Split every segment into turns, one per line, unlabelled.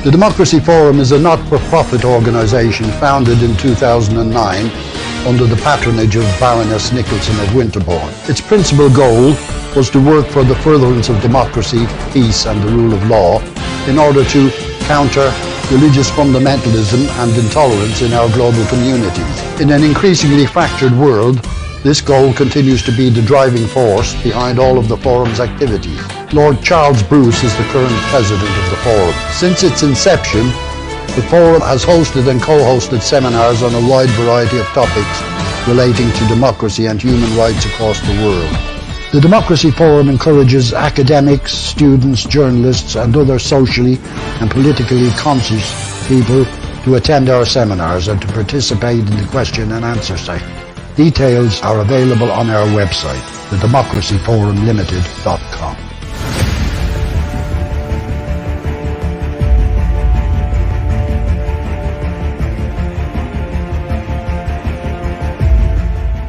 The Democracy Forum is a not-for-profit organisation founded in 2009 under the patronage of Baroness Nicholson of Winterbourne. Its principal goal was to work for the furtherance of democracy, peace and the rule of law in order to counter religious fundamentalism and intolerance in our global communities. In an increasingly fractured world, this goal continues to be the driving force behind all of the Forum's activities. Lord Charles Bruce is the current president of the Forum. Since its inception, the Forum has hosted and co-hosted seminars on a wide variety of topics relating to democracy and human rights across the world. The Democracy Forum encourages academics, students, journalists and other socially and politically conscious people to attend our seminars and to participate in the question and answer session. Details are available on our website, thedemocracyforumlimited.com.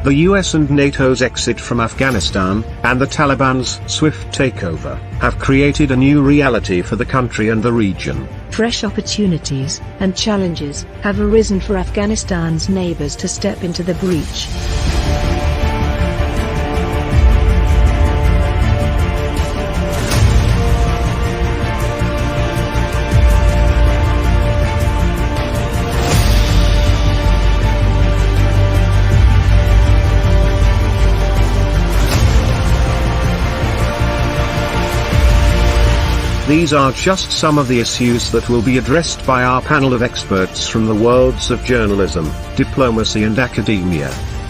The US and NATO's exit from Afghanistan, and the Taliban's swift takeover, have created a new reality for the country and the region.
Fresh opportunities and challenges have arisen for Afghanistan's neighbors to step into the breach.
These are just some of the issues that will be addressed by our panel of experts from the worlds of journalism, diplomacy and academia.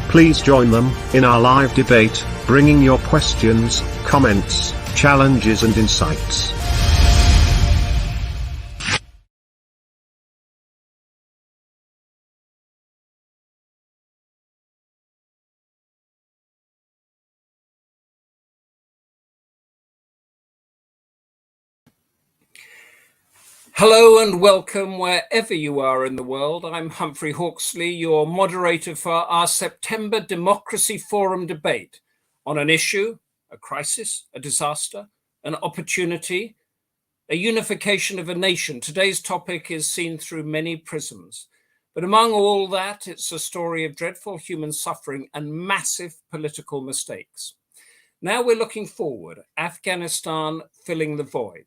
Please join them in our live debate, bringing your questions, comments, challenges and insights.
Hello and welcome wherever you are in the world. I'm Humphrey Hawksley, your moderator for our September Democracy Forum debate on an issue, a crisis, a disaster, an opportunity, a unification of a nation. Today's topic is seen through many prisms. But among all that, it's a story of dreadful human suffering and massive political mistakes. Now we're looking forward, Afghanistan filling the void.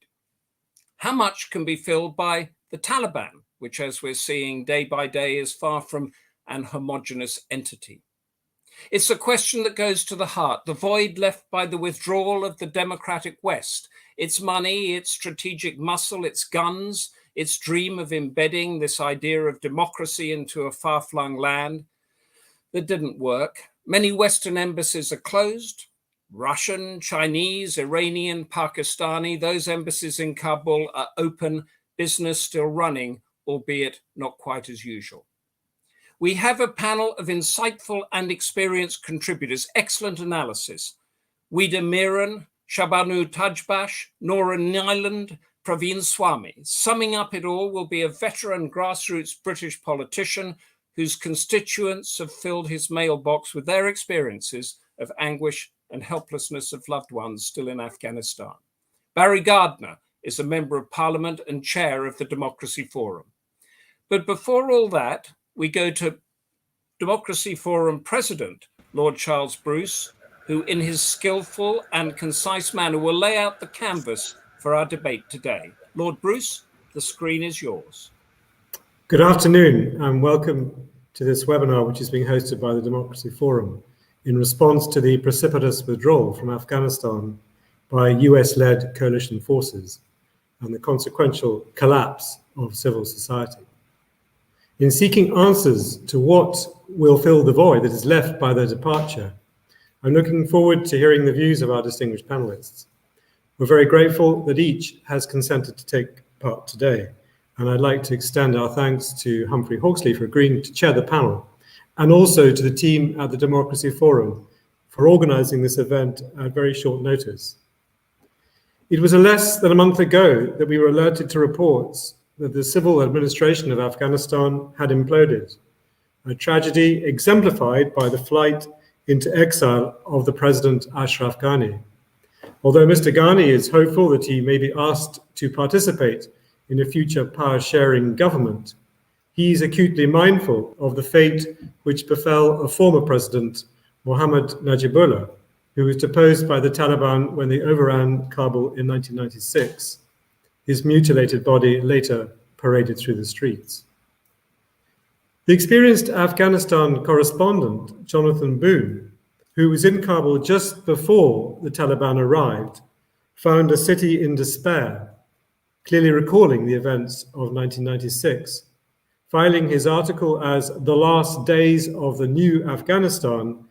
How much can be filled by the Taliban, which, as we're seeing day by day, is far from an homogeneous entity? It's a question that goes to the heart, the void left by the withdrawal of the democratic West, its money, its strategic muscle, its guns, its dream of embedding this idea of democracy into a far-flung land that didn't work. Many Western embassies are closed. Russian, Chinese, Iranian, Pakistani, those embassies in Kabul are open, business still running, albeit not quite as usual. We have a panel of insightful and experienced contributors, excellent analysis. Weeda, Mehran, Shahrbanou, Tadjbakhsh, Norah, Niland, Praveen, Swami. Summing up it all will be a veteran grassroots British politician whose constituents have filled his mailbox with their experiences of anguish and helplessness of loved ones still in Afghanistan. Gardiner is a member of Parliament and chair of the Democracy Forum. But before all that, we go to Democracy Forum President, Lord Charles Bruce, who in his skillful and concise manner will lay out the canvas for our debate today. Lord Bruce, the screen is yours.
Good afternoon and welcome to this webinar, which is being hosted by the Democracy Forum in response to the precipitous withdrawal from Afghanistan by US-led coalition forces and the consequential collapse of civil society. In seeking answers to what will fill the void that is left by their departure, I'm looking forward to hearing the views of our distinguished panelists. We're very grateful that each has consented to take part today, and I'd like to extend our thanks to Humphrey Hawksley for agreeing to chair the panel, and also to the team at the Democracy Forum for organising this event at very short notice. It was less than a month ago that we were alerted to reports that the civil administration of Afghanistan had imploded, a tragedy exemplified by the flight into exile of the President Ashraf Ghani. Although Mr. Ghani is hopeful that he may be asked to participate in a future power-sharing government, he is acutely mindful of the fate which befell a former president, Mohammad Najibullah, who was deposed by the Taliban when they overran Kabul in 1996. His mutilated body later paraded through the streets. The experienced Afghanistan correspondent, Jonathan Boone, who was in Kabul just before the Taliban arrived, found a city in despair, clearly recalling the events of 1996. Filing his article as The Last Days of the New Afghanistan,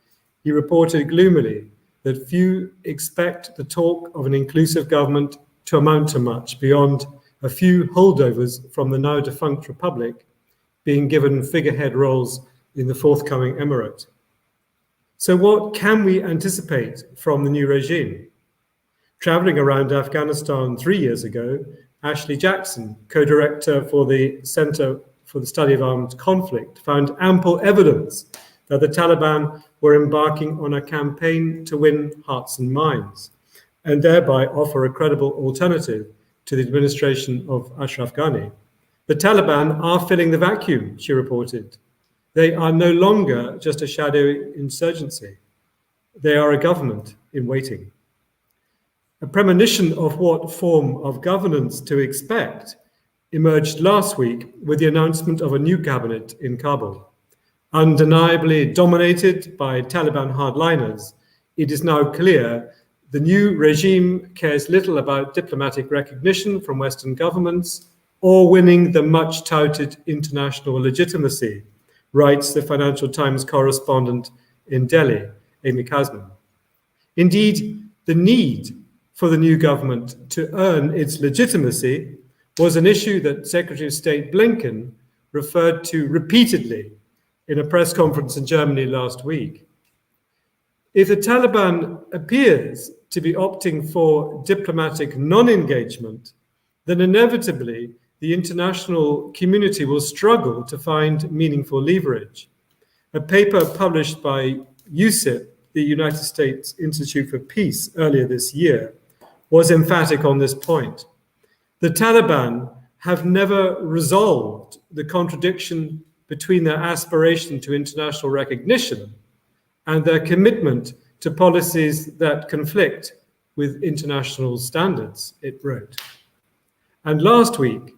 he reported gloomily that few expect the talk of an inclusive government to amount to much beyond a few holdovers from the now defunct republic being given figurehead roles in the forthcoming emirate. So what can we anticipate from the new regime? Traveling around Afghanistan 3 years ago, Ashley Jackson, co-director for the Center for the Study of Armed Conflict, found ample evidence that the Taliban were embarking on a campaign to win hearts and minds, and thereby offer a credible alternative to the administration of Ashraf Ghani. The Taliban are filling the vacuum, she reported. They are no longer just a shadowy insurgency. They are a government in waiting. A premonition of what form of governance to expect emerged last week with the announcement of a new cabinet in Kabul. Undeniably dominated by Taliban hardliners, it is now clear the new regime cares little about diplomatic recognition from Western governments or winning the much-touted international legitimacy, writes the Financial Times correspondent in Delhi, Amy Kasman. Indeed, the need for the new government to earn its legitimacy was an issue that Secretary of State Blinken referred to repeatedly in a press conference in Germany last week. If the Taliban appears to be opting for diplomatic non-engagement, then inevitably the international community will struggle to find meaningful leverage. A paper published by USIP, the United States Institute for Peace, earlier this year, was emphatic on this point. The Taliban have never resolved the contradiction between their aspiration to international recognition and their commitment to policies that conflict with international standards, it wrote. And last week,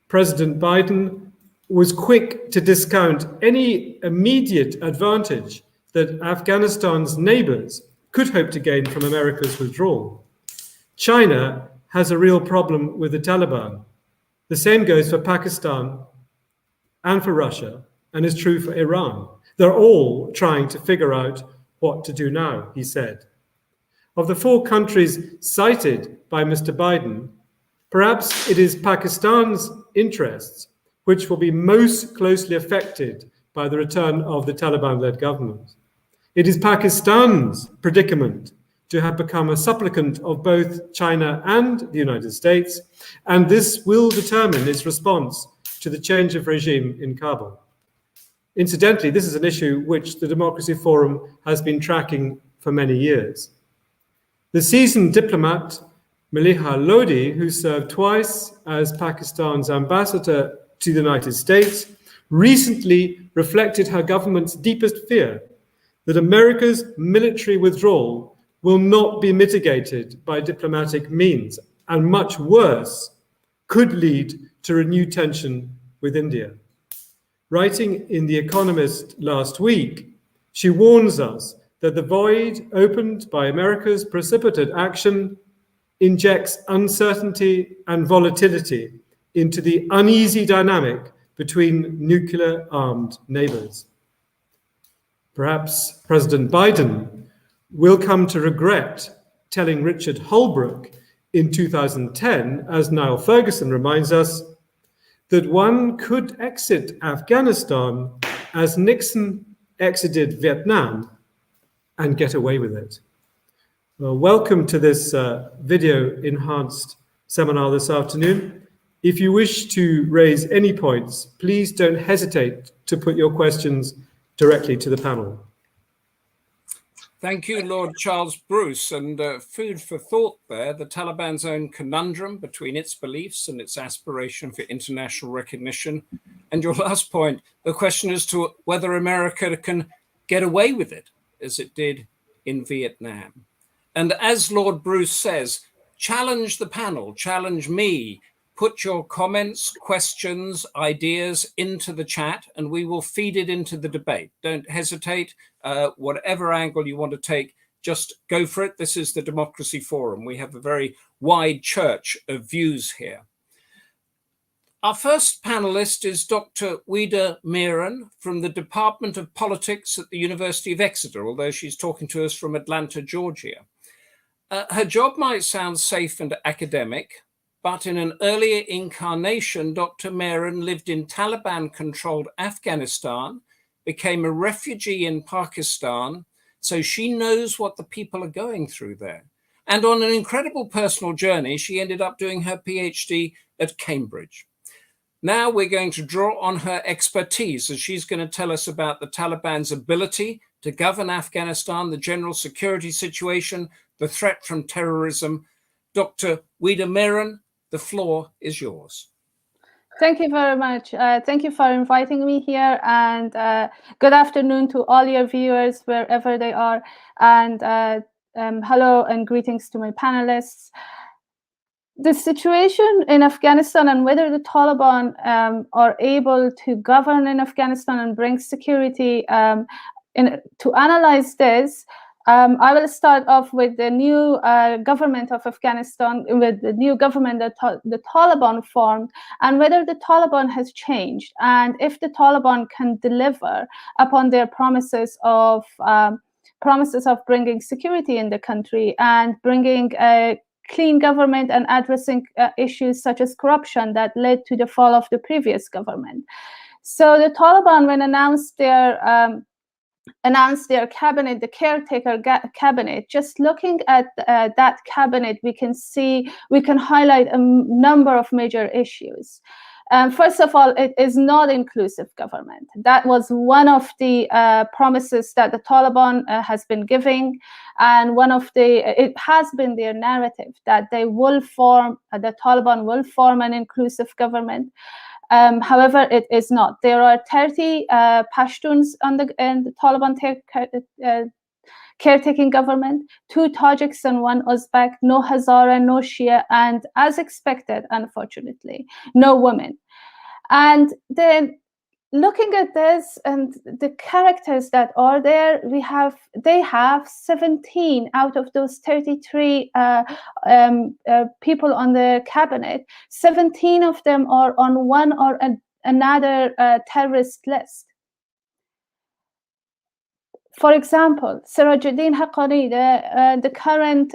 President Biden was quick to discount any immediate advantage that Afghanistan's neighbors could hope to gain from America's withdrawal. China has a real problem with the Taliban. The same goes for Pakistan and for Russia, and is true for Iran. They're all trying to figure out what to do now, he said. Of the 4 countries cited by Mr. Biden, perhaps it is Pakistan's interests which will be most closely affected by the return of the Taliban-led government. It is Pakistan's predicament to have become a supplicant of both China and the United States, and this will determine its response to the change of regime in Kabul. Incidentally, this is an issue which the Democracy Forum has been tracking for many years. The seasoned diplomat, Maliha Lodi, who served twice as Pakistan's ambassador to the United States, recently reflected her government's deepest fear that America's military withdrawal will not be mitigated by diplomatic means, and much worse, could lead to renewed tension with India. Writing in The Economist last week, she warns us that the void opened by America's precipitate action injects uncertainty and volatility into the uneasy dynamic between nuclear-armed neighbors. Perhaps President Biden will come to regret telling Richard Holbrooke in 2010, as Niall Ferguson reminds us, that one could exit Afghanistan as Nixon exited Vietnam and get away with it. Well, welcome to this video-enhanced seminar this afternoon. If you wish to raise any points, please don't hesitate to put your questions directly to the panel.
Thank you, Lord Charles Bruce. And food for thought there, the Taliban's own conundrum between its beliefs and its aspiration for international recognition. And your last point, the question as to whether America can get away with it, as it did in Vietnam. And as Lord Bruce says, challenge the panel, challenge me. Put your comments, questions, ideas into the chat, and we will feed it into the debate. Don't hesitate. Whatever angle you want to take, just go for it. This is the Democracy Forum. We have a very wide church of views here. Our first panelist is Dr. Weeda Mehran from the Department of Politics at the University of Exeter, although she's talking to us from Atlanta, Georgia. Her job might sound safe and academic, but in an earlier incarnation, Dr. Mehran lived in Taliban-controlled Afghanistan, became a refugee in Pakistan, so she knows what the people are going through there. And on an incredible personal journey, she ended up doing her PhD at Cambridge. Now we're going to draw on her expertise as she's going to tell us about the Taliban's ability to govern Afghanistan, the general security situation, the threat from terrorism. Dr. Weeda Mehran, the floor is yours.
Thank you very much. Thank you for inviting me here, and good afternoon to all your viewers wherever they are. And hello and greetings to my panelists. The situation in Afghanistan and whether the Taliban are able to govern in Afghanistan and bring security, to analyze this, I will start off with the new government of Afghanistan, with the new government that the Taliban formed, and whether the Taliban has changed, and if the Taliban can deliver upon their promises of bringing security in the country and bringing a clean government and addressing issues such as corruption that led to the fall of the previous government. So the Taliban, when announced their cabinet, the caretaker cabinet, just looking at that cabinet, we can highlight a number of major issues. First of all, it is not inclusive government. That was one of the promises that the Taliban has been giving, and it has been their narrative that the Taliban will form an inclusive government. However, it is not. There are 30 Pashtuns in the Taliban caretaking government, 2 Tajiks and 1 Uzbek, no Hazara, no Shia, and as expected, unfortunately, no women. And then looking at this and the characters that are there, they have 17 out of those 33 people on the cabinet. 17 of them are on one or another terrorist list. For example, Sirajuddin Haqqani, the current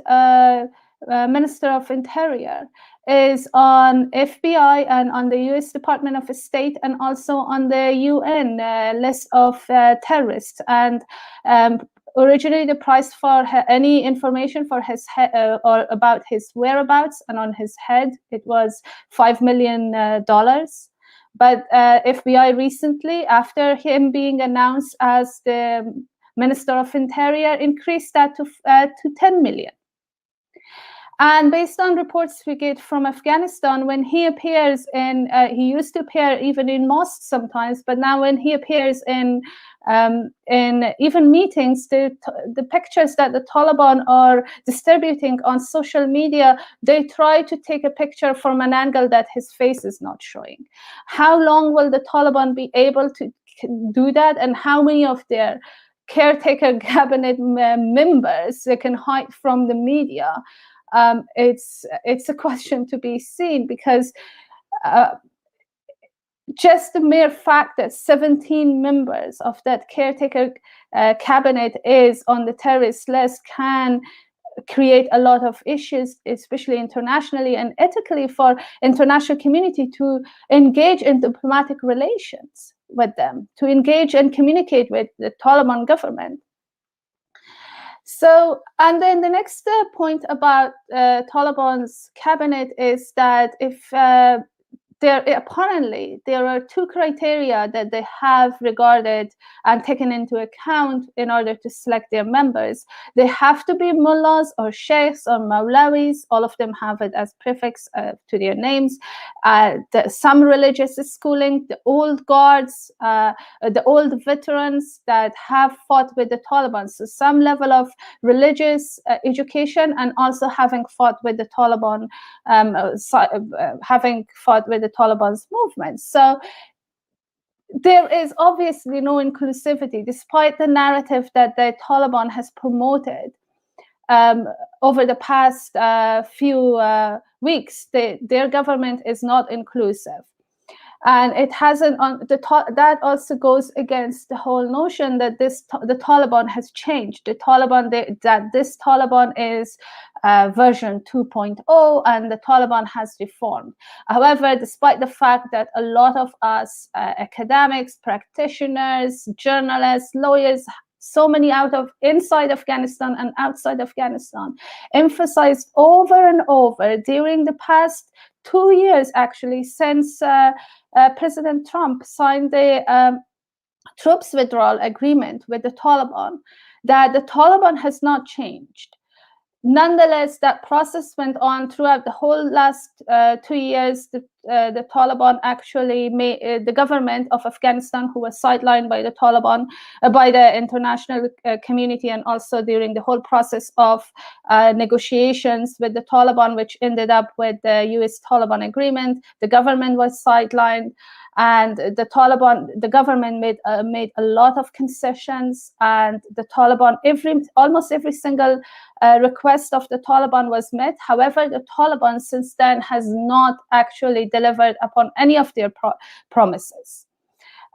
Minister of Interior, is on FBI and on the US Department of State and also on the UN list of terrorists. And originally the price for any information for his or about his whereabouts and on his head, it was $5 million. But FBI recently, after him being announced as the Minister of Interior, increased that to 10 million. And based on reports we get from Afghanistan, when he appears he used to appear even in mosques sometimes, but now when he appears in even meetings, the pictures that the Taliban are distributing on social media, they try to take a picture from an angle that his face is not showing. How long will the Taliban be able to do that, and how many of their caretaker cabinet members they can hide from the media? It's a question to be seen, because just the mere fact that 17 members of that caretaker cabinet is on the terrorist list can create a lot of issues, especially internationally and ethically, for international community to engage in diplomatic relations with them, to engage and communicate with the Taliban government. So, and then the next point about Taliban's cabinet is that if apparently there are two criteria that they have regarded and taken into account in order to select their members. They have to be mullahs or sheikhs or maulawis. All of them have it as prefix to their names. Some religious schooling, the old guards, the old veterans that have fought with the Taliban. So some level of religious education, and also having fought with the Taliban, having fought with the Taliban's movement. So there is obviously no inclusivity, despite the narrative that the Taliban has promoted over the past few weeks. Their government is not inclusive. And it hasn't. That also goes against the whole notion that the Taliban has changed. The Taliban, that this Taliban is version 2.0, and the Taliban has reformed. However, despite the fact that a lot of us academics, practitioners, journalists, lawyers, so many inside Afghanistan and outside Afghanistan, emphasized over and over during the past 2 years, actually, since President Trump signed the troops withdrawal agreement with the Taliban, that the Taliban has not changed. Nonetheless, that process went on throughout the whole last 2 years. The Taliban actually made the government of Afghanistan, who was sidelined by the Taliban, by the international community, and also during the whole process of negotiations with the Taliban, which ended up with the US-Taliban agreement. The government was sidelined, and the government made a lot of concessions, and the Taliban, almost every single request of the Taliban was met. However, the Taliban since then has not actually delivered upon any of their promises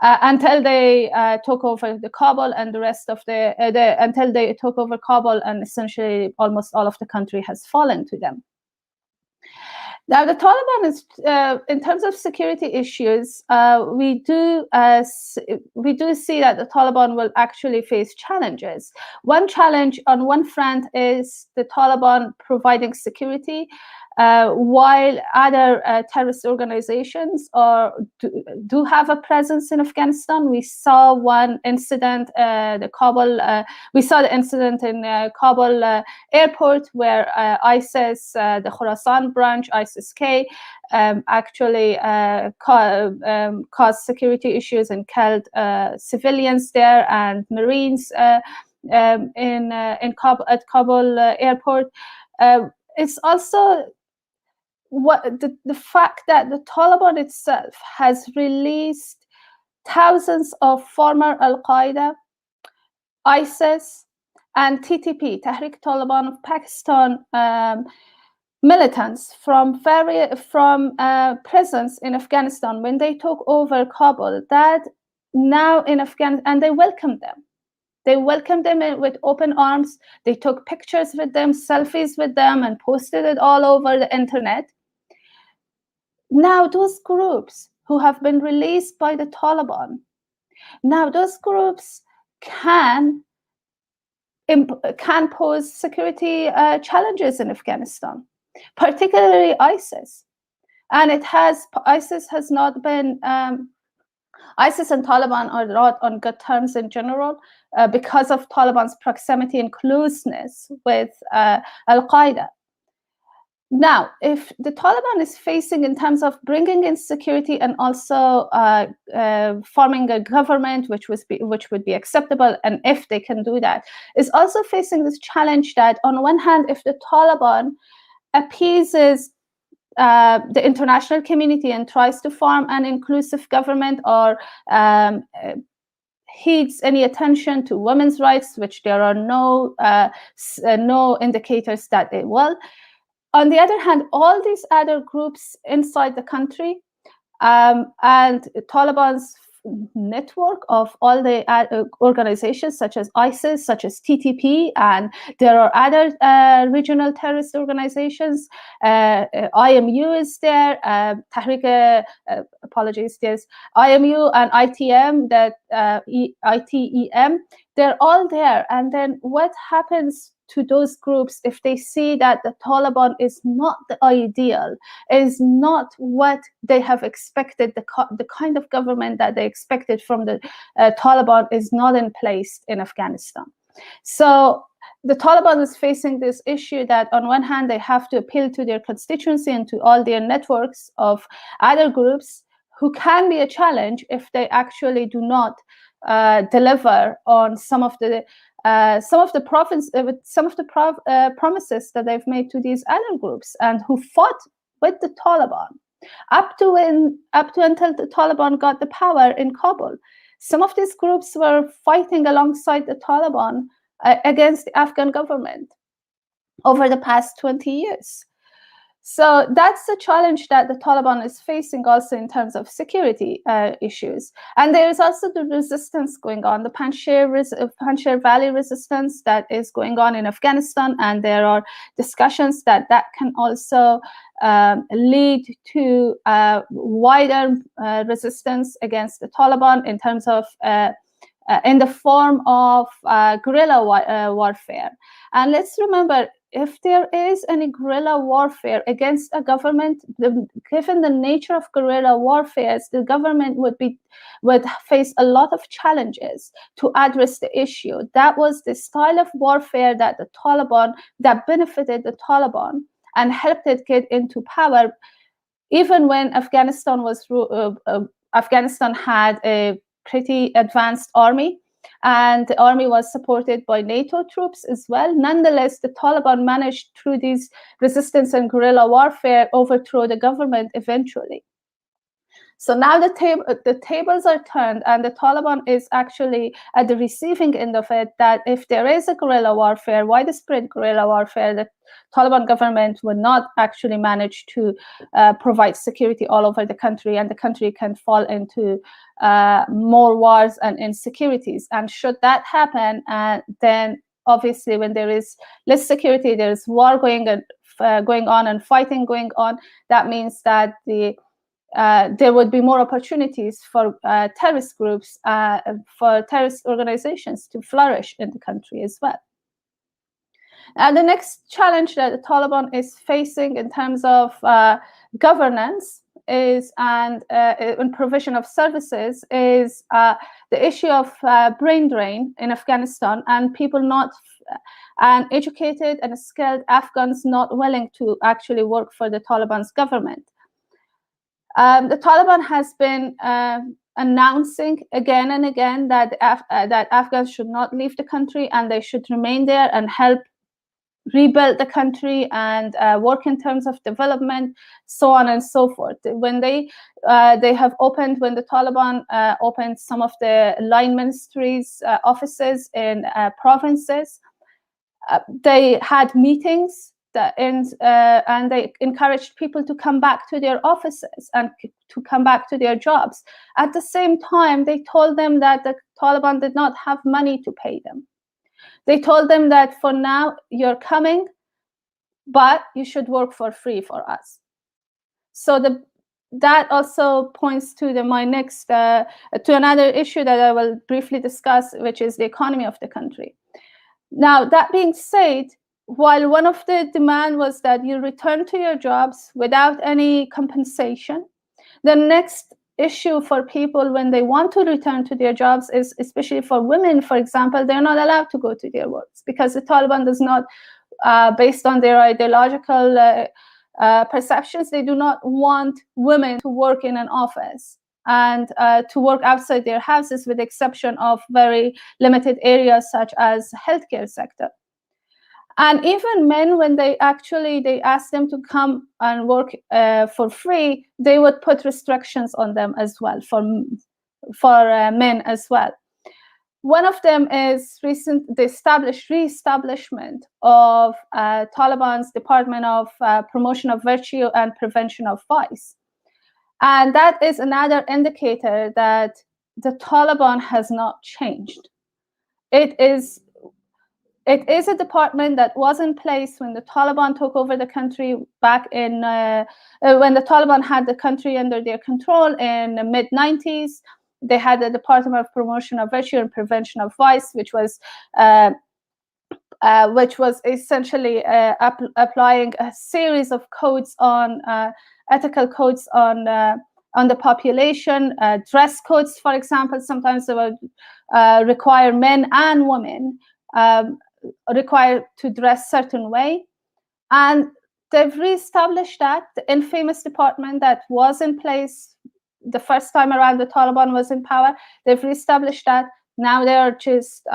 until they took over the Kabul, and the rest of until they took over Kabul, and essentially almost all of the country has fallen to them. Now, the Taliban is, in terms of security issues, we do see that the Taliban will actually face challenges. One challenge on one front is the Taliban providing security, while other terrorist organizations do have a presence in Afghanistan. We saw one incident, we saw the incident in Kabul airport, where ISIS, the Khorasan branch, ISIS-K, actually caused security issues and killed civilians there and Marines at Kabul airport. It's also the fact that the Taliban itself has released thousands of former Al-Qaeda, ISIS, and TTP, Tehrik Taliban of Pakistan, militants from prisons in Afghanistan when they took over Kabul. That now in Afghanistan, and they welcomed them. They welcomed them with open arms. They took pictures with them, selfies with them, and posted it all over the internet. Now those groups who have been released by the Taliban, now those groups can pose security challenges in Afghanistan, particularly ISIS. And ISIS has not been, ISIS and Taliban are not on good terms in general because of Taliban's proximity and closeness with Al-Qaeda. Now, if the Taliban is facing, in terms of bringing in security and also forming a government which would be acceptable, and if they can do that, is also facing this challenge that, on one hand, if the Taliban appeases the international community and tries to form an inclusive government, or heeds any attention to women's rights, which there are no indicators that they will. On the other hand, all these other groups inside the country and Taliban's network of all the organizations such as ISIS, such as TTP, and there are other regional terrorist organizations. IMU is there, IMU and ITM, that ITEM, they're all there. And then what happens to those groups if they see that the Taliban is not the ideal, is not what they have expected, the kind of government that they expected from the Taliban is not in place in Afghanistan. So the Taliban is facing this issue that on one hand, they have to appeal to their constituency and to all their networks of other groups who can be a challenge if they actually do not deliver on some of the promises that they've made to these other groups and who fought with the Taliban up to until the Taliban got the power in Kabul. Some of these groups were fighting alongside the Taliban against the Afghan government over the past 20 years. So that's the challenge that the Taliban is facing also in terms of security issues. And there is also the resistance going on, the Panjshir Valley resistance that is going on in Afghanistan. And there are discussions that can also lead to wider resistance against the Taliban in terms of in the form of guerrilla warfare. And let's remember, if there is any guerrilla warfare against a government, given the nature of guerrilla warfare, the government would face a lot of challenges to address the issue. That was the style of warfare that benefited the Taliban and helped it get into power, even when Afghanistan had a pretty advanced army, and the army was supported by NATO troops as well. Nonetheless, the Taliban managed through these resistance and guerrilla warfare overthrow the government eventually. So now the tables are turned, and the Taliban is actually at the receiving end of it, that if there is a guerrilla warfare, widespread guerrilla warfare, the Taliban government will not actually manage to provide security all over the country, and the country can fall into more wars and insecurities. And should that happen, then obviously when there is less security, there is war going on and fighting going on. That means that there would be more opportunities for terrorist groups, for terrorist organizations to flourish in the country as well. And the next challenge that the Taliban is facing in terms of governance is and provision of services is the issue of brain drain in Afghanistan, and people and educated and skilled Afghans not willing to actually work for the Taliban's government. The Taliban has been announcing again and again that that Afghans should not leave the country and they should remain there and help rebuild the country and work in terms of development, so on and so forth. When the Taliban opened some of the line ministries offices in provinces, they had meetings and they encouraged people to come back to their offices and to come back to their jobs. At the same time, they told them that the Taliban did not have money to pay them. They told them that for now you're coming, but you should work for free for us. So that also points to my next to another issue that I will briefly discuss, which is the economy of the country. Now, that being said, while one of the demand was that you return to your jobs without any compensation, the next issue for people when they want to return to their jobs is, especially for women, for example, they're not allowed to go to their works because the Taliban does not, based on their ideological perceptions, they do not want women to work in an office and to work outside their houses, with the exception of very limited areas such as healthcare sector. And even men, when they ask them to come and work for free, they would put restrictions on them as well for men as well. One of them is the re-establishment of Taliban's Department of Promotion of Virtue and Prevention of Vice. And that is another indicator that the Taliban has not changed. It is a department that was in place when the Taliban took over the country back in when the Taliban had the country under their control in the mid-90s. they had the Department of Promotion of Virtue and Prevention of Vice, which was essentially applying a series of codes on ethical codes on the population. Dress codes, for example, sometimes they would require men and women required to dress certain way, and they've reestablished that. The infamous department that was in place the first time around the Taliban was in power, they've reestablished that. Now they are just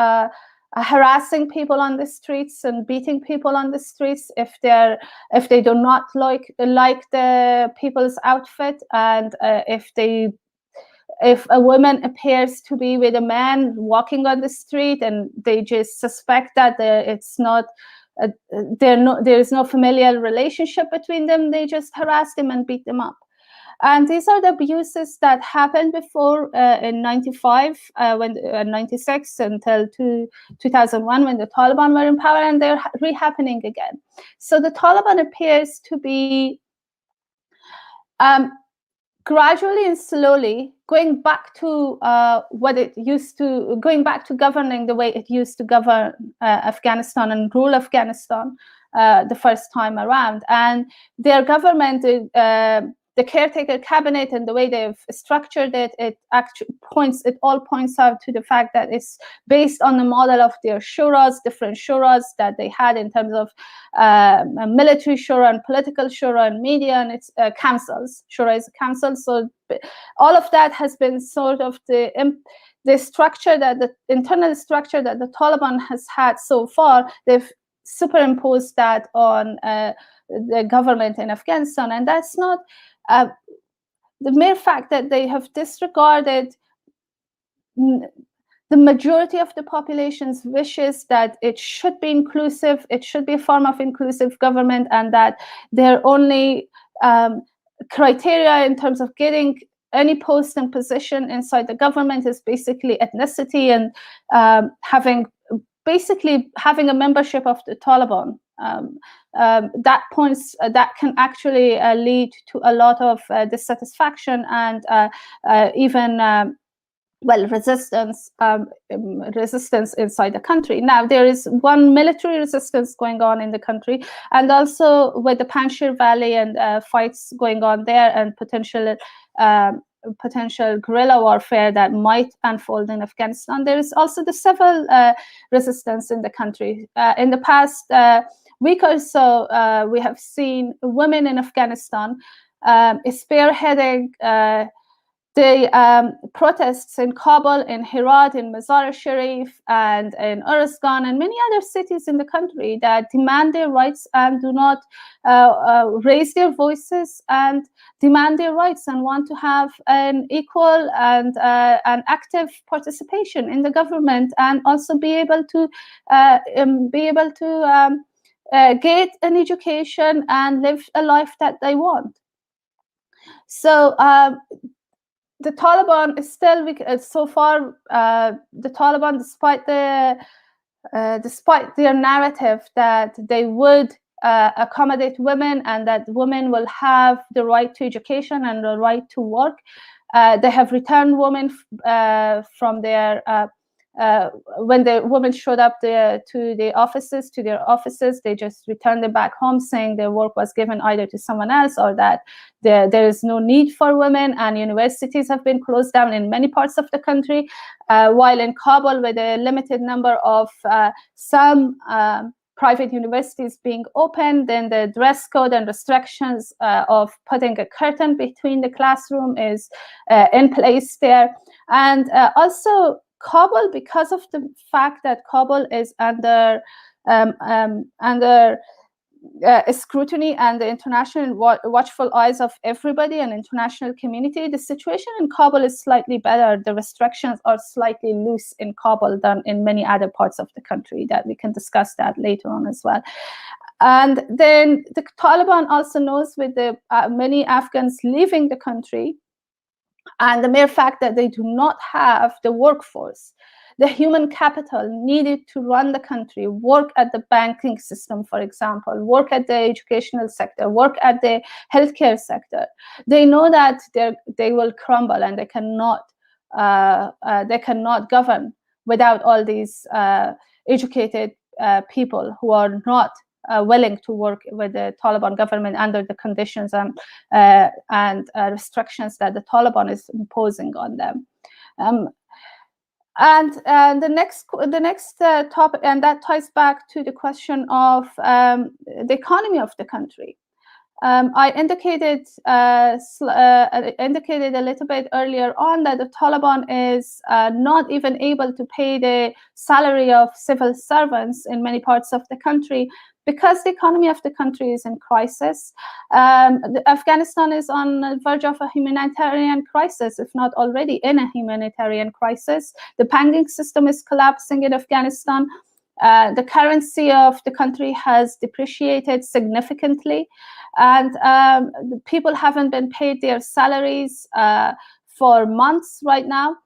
harassing people on the streets and beating people on the streets if they do not like the people's outfit, and if a woman appears to be with a man walking on the street and they just suspect that there is no familial relationship between them, they just harass them and beat them up. And these are the abuses that happened before in 95, 96 until 2001 when the Taliban were in power, and they're re-happening again. So the Taliban appears to be gradually and slowly going back to going back to governing the way it used to govern Afghanistan and rule Afghanistan the first time around. And their government, the caretaker cabinet, and the way they've structured it, it all points out to the fact that it's based on the model of their shuras, different shuras that they had in terms of military shura and political shura and media, and its councils. Shura is a council, so all of that has been sort of the structure, that the internal structure that the Taliban has had so far. They've superimposed that on the government in Afghanistan, and that's not the mere fact that they have disregarded the majority of the population's wishes that it should be inclusive, it should be a form of inclusive government, and that their only criteria in terms of getting any post and position inside the government is basically ethnicity and having a membership of the Taliban. That can actually lead to a lot of dissatisfaction and even resistance inside the country. Now there is one military resistance going on in the country, and also with the Panjshir Valley and fights going on there, and potential guerrilla warfare that might unfold in Afghanistan. There is also the civil resistance in the country. In the past week or so, we have seen women in Afghanistan spearheading the protests in Kabul, in Herat, in Mazar-e-Sharif, and in Uruzgan, and many other cities in the country that demand their rights and do not raise their voices and demand their rights and want to have an equal and an active participation in the government, and also be able to get an education and live a life that they want. So the Taliban is still so far. The Taliban, despite their narrative that they would accommodate women and that women will have the right to education and the right to work, they have returned women from their when the women showed up to their offices, they just returned them back home, saying their work was given either to someone else or that there is no need for women, and universities have been closed down in many parts of the country, while in Kabul, with a limited number of some private universities being open, then the dress code and restrictions of putting a curtain between the classroom is in place there. And also Kabul, because of the fact that Kabul is under scrutiny and the international watchful eyes of everybody and international community, the situation in Kabul is slightly better. The restrictions are slightly loose in Kabul than in many other parts of the country. That we can discuss that later on as well. And then the Taliban also knows, with the many Afghans leaving the country, and the mere fact that they do not have the workforce, the human capital needed to run the country, work at the banking system, for example, work at the educational sector, work at the healthcare sector, they know that they will crumble and they cannot they cannot govern without all these educated people who are not willing to work with the Taliban government under the conditions and restrictions that the Taliban is imposing on them. And the next topic, and that ties back to the question of the economy of the country. I indicated a little bit earlier on that the Taliban is not even able to pay the salary of civil servants in many parts of the country because the economy of the country is in crisis. Afghanistan is on the verge of a humanitarian crisis, if not already in a humanitarian crisis. The banking system is collapsing in Afghanistan. The currency of the country has depreciated significantly, and the people haven't been paid their salaries for months right now.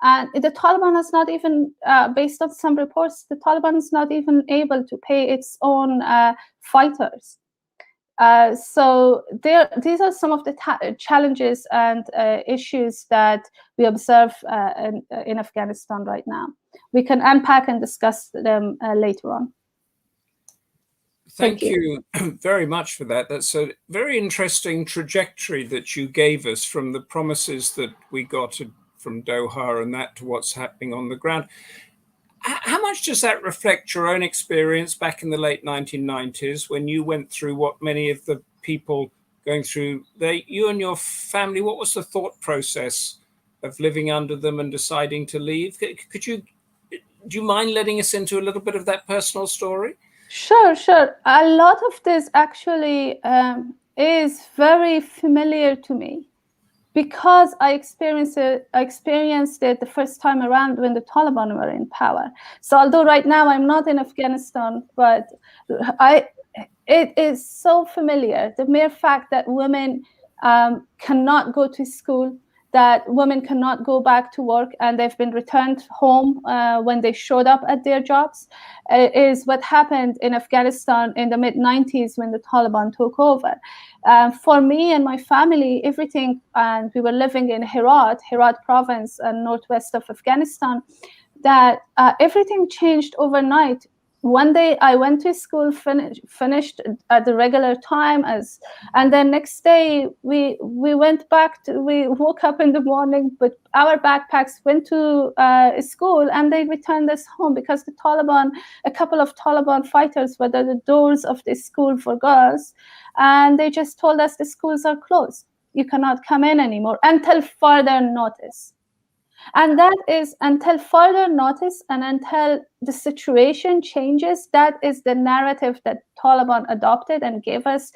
And the Taliban is not even, based on some reports, the Taliban is not even able to pay its own fighters. So these are some of the challenges and issues that we observe in Afghanistan right now. We can unpack and discuss them later on.
Thank you very much for that. That's a very interesting trajectory that you gave us from the promises that we got from Doha and that to what's happening on the ground. How much does that reflect your own experience back in the late 1990s when you went through what many of the people going through, you and your family, what was the thought process of living under them and deciding to leave? Do you mind letting us into a little bit of that personal story?
Sure. A lot of this actually is very familiar to me because I experienced it the first time around when the Taliban were in power. So although right now I'm not in Afghanistan, but it is so familiar. The mere fact that women cannot go to school, that women cannot go back to work, and they've been returned home when they showed up at their jobs, is what happened in Afghanistan in the mid-90s when the Taliban took over. For me and my family, everything, and we were living in Herat province, northwest of Afghanistan, that everything changed overnight. One day I went to school, finished at the regular time, and then next day we went back we woke up in the morning, but our backpacks went to school, and they returned us home because a couple of Taliban fighters were at the doors of the school for girls, and they just told us the schools are closed. You cannot come in anymore until further notice. And that is until further notice and until the situation changes. That is the narrative that Taliban adopted and gave us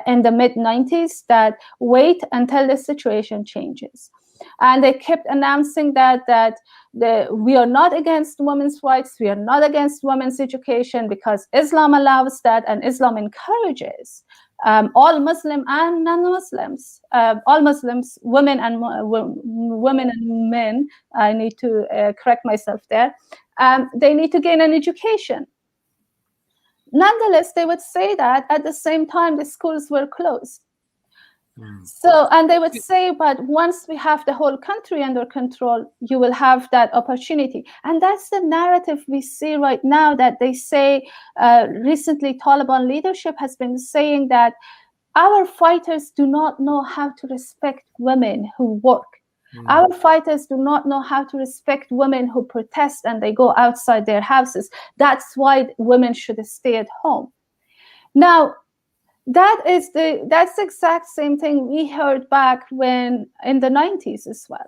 in the mid-90s, that wait until the situation changes. And they kept announcing that we are not against women's rights, we are not against women's education, because Islam allows that and Islam encourages all Muslim and non-Muslims, all Muslims, women and men, I need to correct myself there, they need to gain an education. Nonetheless, they would say that at the same time the schools were closed. So, and they would say, but once we have the whole country under control, you will have that opportunity. And that's the narrative we see right now, that they say, recently Taliban leadership has been saying that our fighters do not know how to respect women who work. Our fighters do not know how to respect women who protest and they go outside their houses. That's why women should stay at home. Now, that's the exact same thing we heard back when in the 90s as well.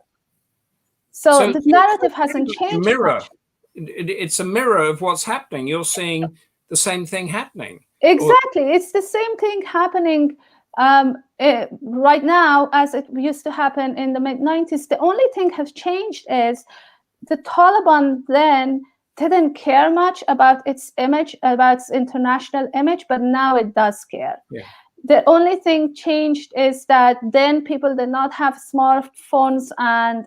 So the narrative hasn't changed much.
It's a mirror of what's happening. You're seeing the same thing happening.
Exactly. It's the same thing happening right now as it used to happen in the mid-90s. The only thing has changed is the Taliban then didn't care much about its image, about its international image, but now it does care.
Yeah.
The only thing changed is that then people did not have smartphones, and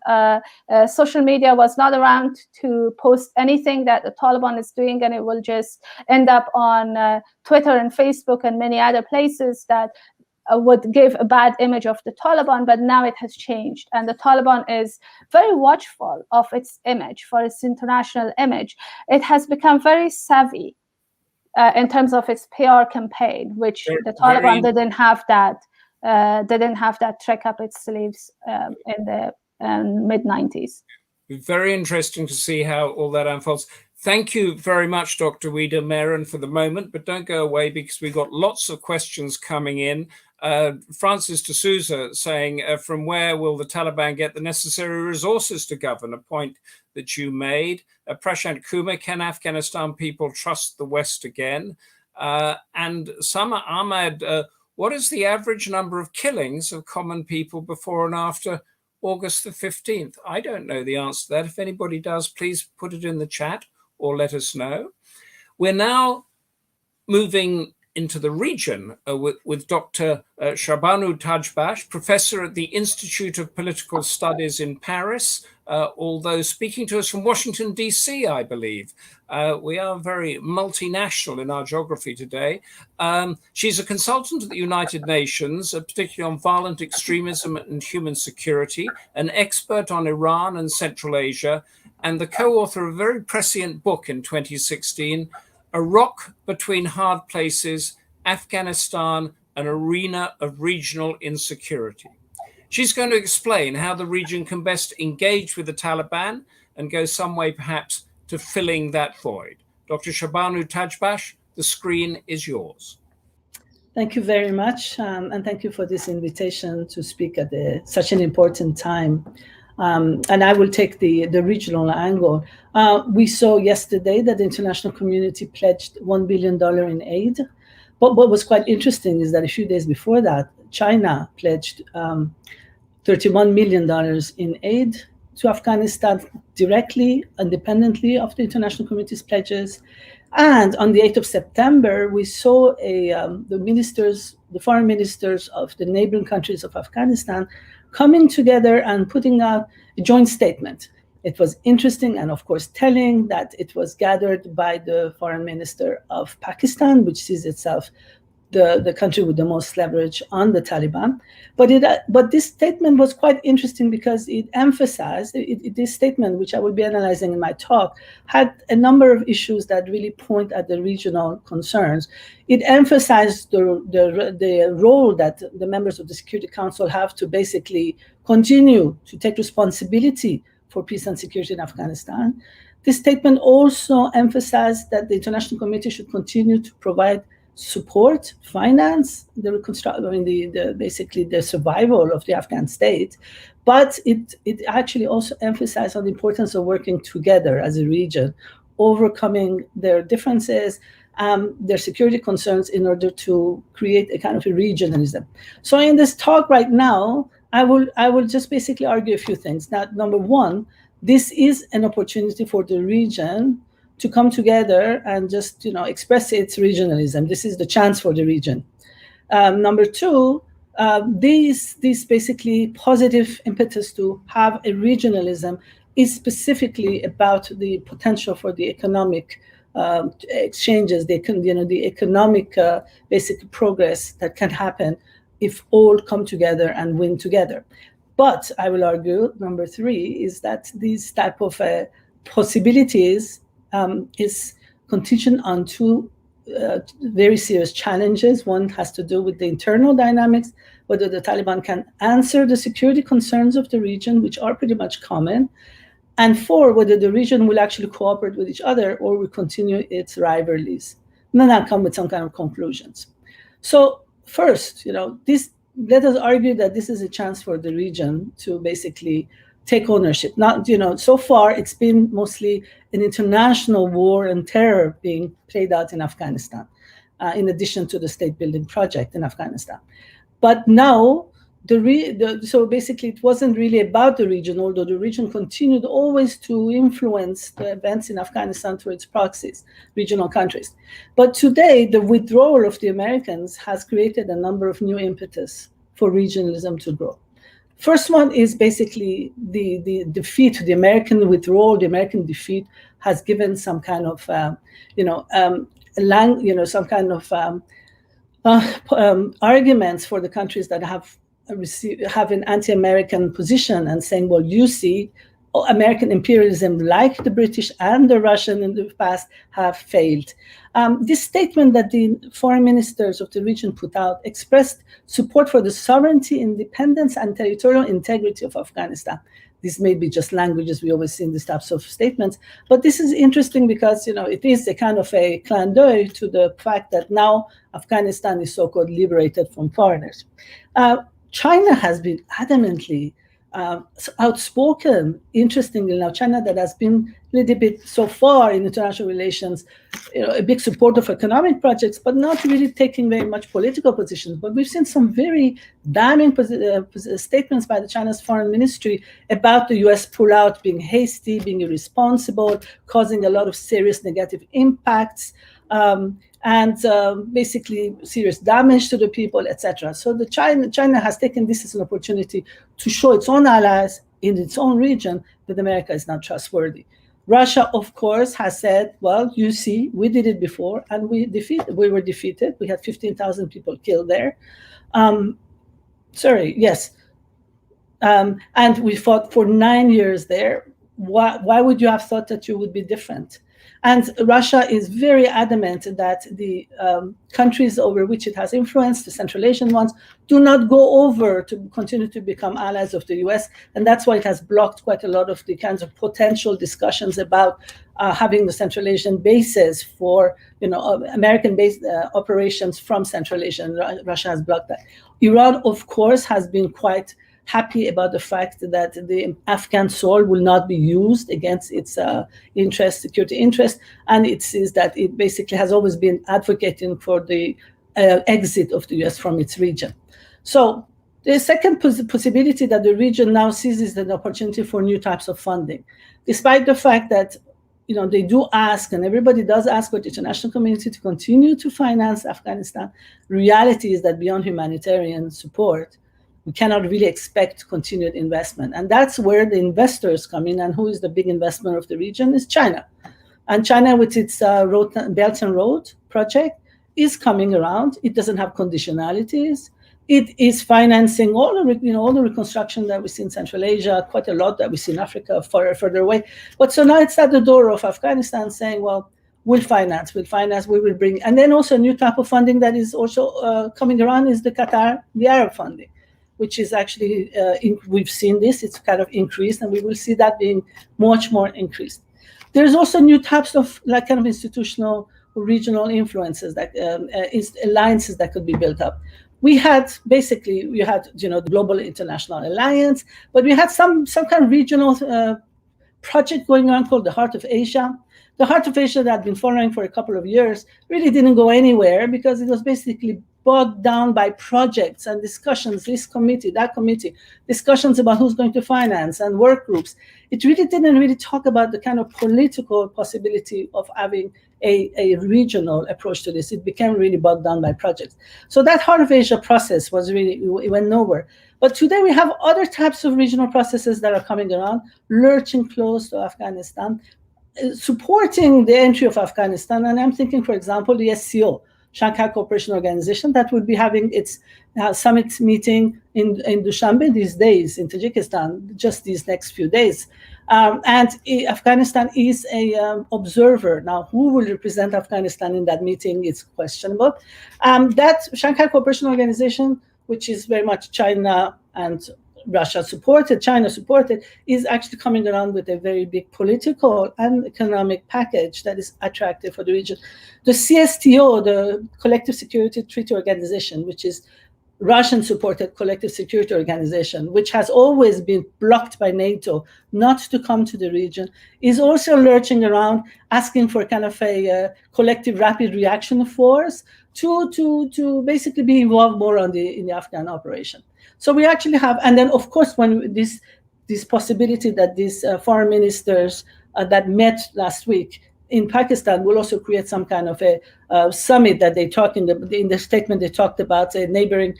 social media was not around to post anything that the Taliban is doing, and it will just end up on Twitter and Facebook and many other places, that would give a bad image of the Taliban, but now it has changed. And the Taliban is very watchful of its image, for its international image. It has become very savvy in terms of its PR campaign, which the Taliban didn't have that trick up its sleeves in the mid-90s.
Very interesting to see how all that unfolds. Thank you very much, Dr. Weeda, Mehran, for the moment, but don't go away because we've got lots of questions coming in. Francis de Souza saying, from where will the Taliban get the necessary resources to govern? A point that you made. Prashant Kumar, can Afghanistan people trust the West again? And Sama Ahmed, what is the average number of killings of common people before and after August the 15th? I don't know the answer to that. If anybody does, please put it in the chat or let us know. We're now moving into the region with Dr. Shahrbanou Tadjbakhsh, professor at the Institute of Political Studies in Paris, although speaking to us from Washington, D.C., I believe. We are very multinational in our geography today. She's a consultant at the United Nations, particularly on violent extremism and human security, an expert on Iran and Central Asia, and the co-author of a very prescient book in 2016, A Rock Between Hard Places, Afghanistan, an Arena of Regional Insecurity. She's going to explain how the region can best engage with the Taliban and go some way perhaps to filling that void. Dr. Shahrbanou Tadjbakhsh, the screen is yours.
Thank you very much, and thank you for this invitation to speak at such an important time. And I will take the regional angle. We saw yesterday that the international community pledged $1 billion in aid. But what was quite interesting is that a few days before that, China pledged $31 million in aid to Afghanistan directly, independently of the international community's pledges. And on the 8th of September, we saw the foreign ministers of the neighboring countries of Afghanistan coming together and putting out a joint statement. It was interesting and, of course, telling that it was gathered by the foreign minister of Pakistan, which sees itself the country with the most leverage on the Taliban. But this statement was quite interesting because it emphasized, this statement, which I will be analyzing in my talk, had a number of issues that really point at the regional concerns. It emphasized the role that the members of the Security Council have to basically continue to take responsibility for peace and security in Afghanistan. This statement also emphasized that the international community should continue to provide support, finance the reconstruction, basically the survival of the Afghan state, but it actually also emphasized on the importance of working together as a region, overcoming their differences, their security concerns in order to create a kind of a regionalism. So in this talk right now, I will just basically argue a few things. Now, number one, this is an opportunity for the region to come together and just express its regionalism. This is the chance for the region. Number two, these basically positive impetus to have a regionalism is specifically about the potential for the economic exchanges, the economic basic progress that can happen if all come together and win together. But I will argue, number three, is that these type of possibilities is contingent on two very serious challenges. One has to do with the internal dynamics, whether the Taliban can answer the security concerns of the region, which are pretty much common, and four, whether the region will actually cooperate with each other or will continue its rivalries. And then I'll come with some kind of conclusions. So first, let us argue that this is a chance for the region to basically take ownership. Not, so far it's been mostly an international war and terror being played out in Afghanistan, in addition to the state building project in Afghanistan. But now, so basically it wasn't really about the region, although the region continued always to influence the events in Afghanistan through its proxies, regional countries. But today, the withdrawal of the Americans has created a number of new impetus for regionalism to grow. First one is basically the defeat, the American withdrawal, the American defeat has given some kind of, some kind of arguments for the countries that have an anti-American position and saying, well, you see, American imperialism, like the British and the Russian in the past, have failed. This statement that the foreign ministers of the region put out expressed support for the sovereignty, independence, and territorial integrity of Afghanistan. This may be just languages, we always see in these types of statements, but this is interesting because, it is a kind of a clin d'oeil to the fact that now Afghanistan is so-called liberated from foreigners. China has been adamantly outspoken. Interestingly, now China, that has been a little bit so far in international relations, a big supporter of economic projects, but not really taking very much political positions. But we've seen some very damning statements by the China's foreign ministry about the U.S. pullout being hasty, being irresponsible, causing a lot of serious negative impacts. And basically serious damage to the people, etc. So China has taken this as an opportunity to show its own allies in its own region that America is not trustworthy. Russia, of course, has said, well, you see, we did it before, and we were defeated. We had 15,000 people killed there. And we fought for 9 years there. Why would you have thought that you would be different? And Russia is very adamant that the countries over which it has influence, the Central Asian ones, do not go over to continue to become allies of the US. And that's why it has blocked quite a lot of the kinds of potential discussions about having the Central Asian bases for, American-based operations from Central Asia. And Russia has blocked that. Iran, of course, has been quite happy about the fact that the Afghan soil will not be used against its security interest, and it sees that it basically has always been advocating for the exit of the US from its region. So the second possibility that the region now sees is an opportunity for new types of funding, despite the fact that they do ask, and everybody does ask for the international community to continue to finance Afghanistan. Reality is that beyond humanitarian support, we cannot really expect continued investment. And that's where the investors come in. And who is the big investment of the region is China. And China, with its Belt and Road project, is coming around. It doesn't have conditionalities. It is financing all the reconstruction that we see in Central Asia, quite a lot that we see in Africa, further away. But so now it's at the door of Afghanistan saying, well, we'll finance, we will bring. And then also a new type of funding that is also coming around is the Arab funding, which is actually, we've seen this, it's kind of increased, and we will see that being much more increased. There's also new types of institutional regional influences, that alliances that could be built up. We had the Global International Alliance, but we had some kind of regional project going on called the Heart of Asia. The Heart of Asia that I've been following for a couple of years really didn't go anywhere because it was basically bogged down by projects and discussions, this committee, that committee, discussions about who's going to finance and work groups. It really didn't really talk about the kind of political possibility of having a regional approach to this. It became really bogged down by projects. So that Heart of Asia process it went nowhere. But today we have other types of regional processes that are coming around, lurching close to Afghanistan, supporting the entry of Afghanistan. And I'm thinking, for example, the SCO, Shanghai Cooperation Organization, that will be having its summit meeting in Dushanbe these days in Tajikistan, just these next few days. And Afghanistan is a observer. Now, who will represent Afghanistan in that meeting is questionable. That Shanghai Cooperation Organization, which is very much China and Russia supported, China supported, is actually coming around with a very big political and economic package that is attractive for the region. The CSTO, the Collective Security Treaty Organization, which is Russian-supported collective security organization, which has always been blocked by NATO not to come to the region, is also lurching around, asking for kind of a collective rapid reaction force to basically be involved more in the Afghan operation. So we actually have, and then of course when this possibility that these foreign ministers that met last week in Pakistan will also create some kind of a summit that they talk in the statement. They talked about a neighboring,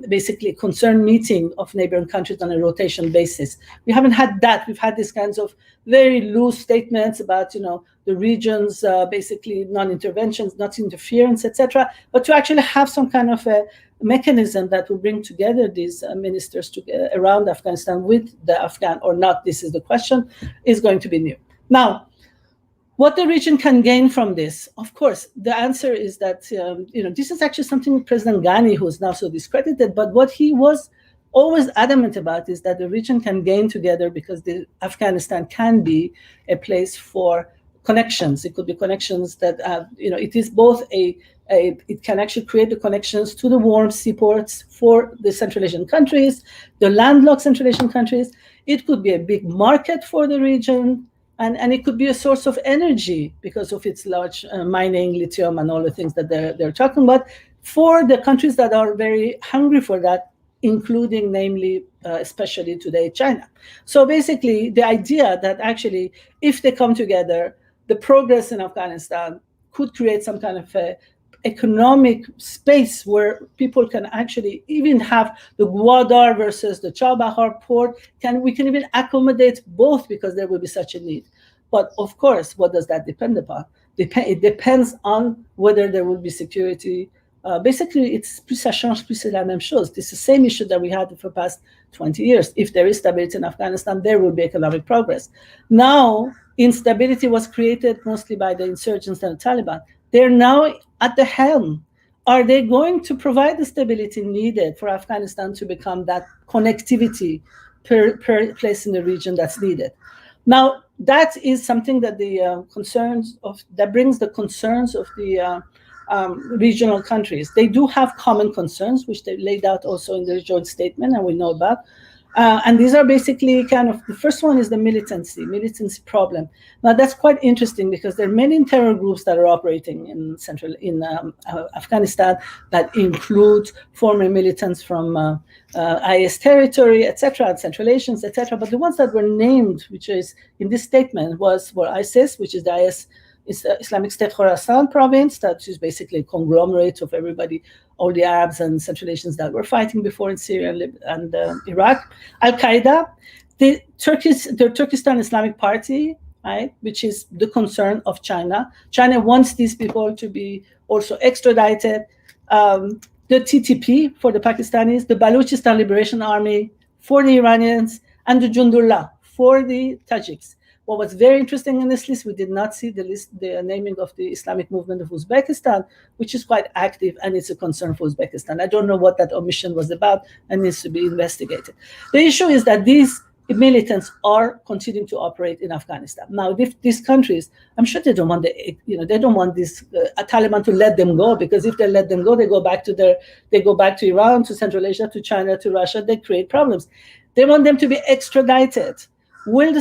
basically concerned meeting of neighboring countries on a rotation basis. We haven't had that. We've had these kinds of very loose statements about, the region's basically non-interventions, not interference, etc. But to actually have some kind of a mechanism that will bring together these ministers around Afghanistan with the Afghan or not, this is the question, is going to be new. Now, what the region can gain from this, of course, the answer is that, this is actually something President Ghani, who is now so discredited, but what he was always adamant about is that the region can gain together because Afghanistan can be a place for connections. It could be connections that, it is both it can actually create the connections to the warm seaports for the Central Asian countries, the landlocked Central Asian countries. It could be a big market for the region. And it could be a source of energy because of its large mining, lithium, and all the things that they're talking about for the countries that are very hungry for that, including, namely, especially today, China. So basically, the idea that actually, if they come together, the progress in Afghanistan could create some kind of economic space where people can actually even have the Gwadar versus the Chabahar port. We can even accommodate both because there will be such a need. But of course, what does that depend upon? It depends on whether there will be security. Basically, it's plus ça change, plus c'est la même chose. It's the same issue that we had for the past 20 years. If there is stability in Afghanistan, there will be economic progress. Now, instability was created mostly by the insurgents and the Taliban. They're now at the helm. Are they going to provide the stability needed for Afghanistan to become that connectivity per place in the region that's needed? Now, that is something that that brings the concerns of the regional countries. They do have common concerns, which they laid out also in the joint statement, and we know about. And these are basically the first one is the militancy problem. Now that's quite interesting because there are many terror groups that are operating in Afghanistan that include former militants from IS territory, etc., and Central Asians, etc. But the ones that were named, which is in this statement, were ISIS, which is the IS Islamic State Khorasan province, that is basically a conglomerate of everybody, all the Arabs and Central Asians that were fighting before in Syria and Iraq. Al-Qaeda, the Turkestan Islamic Party, right, which is the concern of China. China wants these people to be also extradited. The TTP for the Pakistanis, the Balochistan Liberation Army for the Iranians, and the Jundullah for the Tajiks. What was very interesting in this list, we did not see the naming of the Islamic movement of Uzbekistan, which is quite active, and it's a concern for Uzbekistan. I don't know what that omission was about and needs to be investigated. The issue is that these militants are continuing to operate in Afghanistan. Now, if these countries, I'm sure they don't want they don't want this Taliban to let them go, because if they let them go, they go back to Iran, to Central Asia, to China, to Russia. They create problems. They want them to be extradited. Will the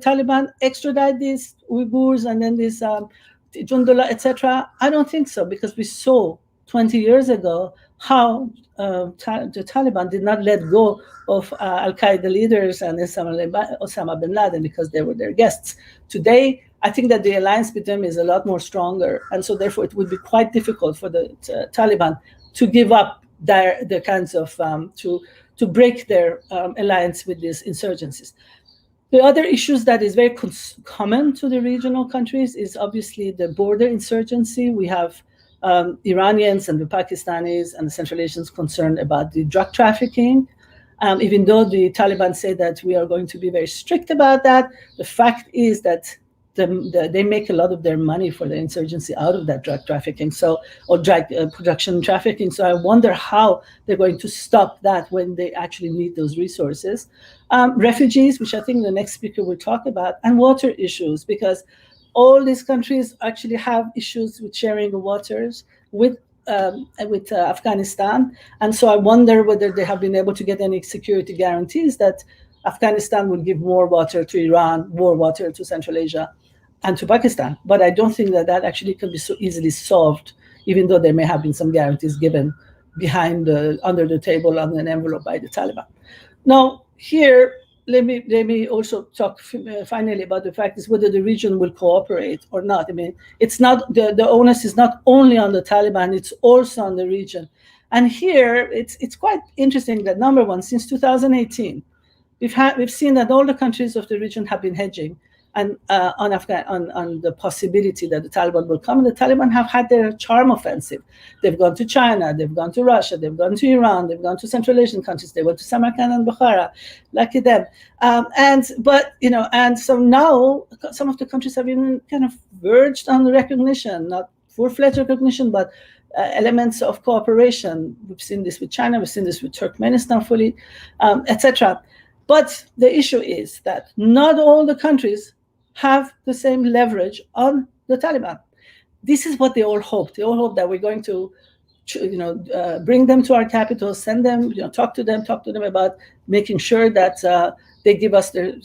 Taliban extradite these Uyghurs and then these Jundullah, etc.? I don't think so, because we saw 20 years ago how the Taliban did not let go of Al-Qaeda leaders and Osama bin Laden because they were their guests. Today, I think that the alliance with them is a lot more stronger, and so therefore it would be quite difficult for the Taliban to give up their kinds of to break their alliance with these insurgencies. The other issues that is very common to the regional countries is obviously the border insurgency. We have Iranians and the Pakistanis and the Central Asians concerned about the drug trafficking. Even though the Taliban say that we are going to be very strict about that, the fact is that they make a lot of their money for the insurgency out of that drug trafficking, or drug production trafficking. So I wonder how they're going to stop that when they actually need those resources. Refugees, which I think the next speaker will talk about, and water issues, because all these countries actually have issues with sharing the waters with Afghanistan. And so I wonder whether they have been able to get any security guarantees that Afghanistan will give more water to Iran, more water to Central Asia, and to Pakistan. But I don't think that actually can be so easily solved, even though there may have been some guarantees given under the table on an envelope by the Taliban. Now, here, let me also talk finally about the fact is whether the region will cooperate or not. I mean, it's not the onus is not only on the Taliban; it's also on the region. And here, it's quite interesting that number one, since 2018, we've seen that all the countries of the region have been hedging and on the possibility that the Taliban will come. And the Taliban have had their charm offensive. They've gone to China, they've gone to Russia, they've gone to Iran, they've gone to Central Asian countries, they went to Samarkand and Bukhara. Lucky them. And so now some of the countries have been kind of verged on recognition, not full-fledged recognition, but elements of cooperation. We've seen this with China, we've seen this with Turkmenistan fully, etc. But the issue is that not all the countries have the same leverage on the Taliban. This is what they all hope. They all hope that we're going to, bring them to our capital, send them, talk to them about making sure that they give us their,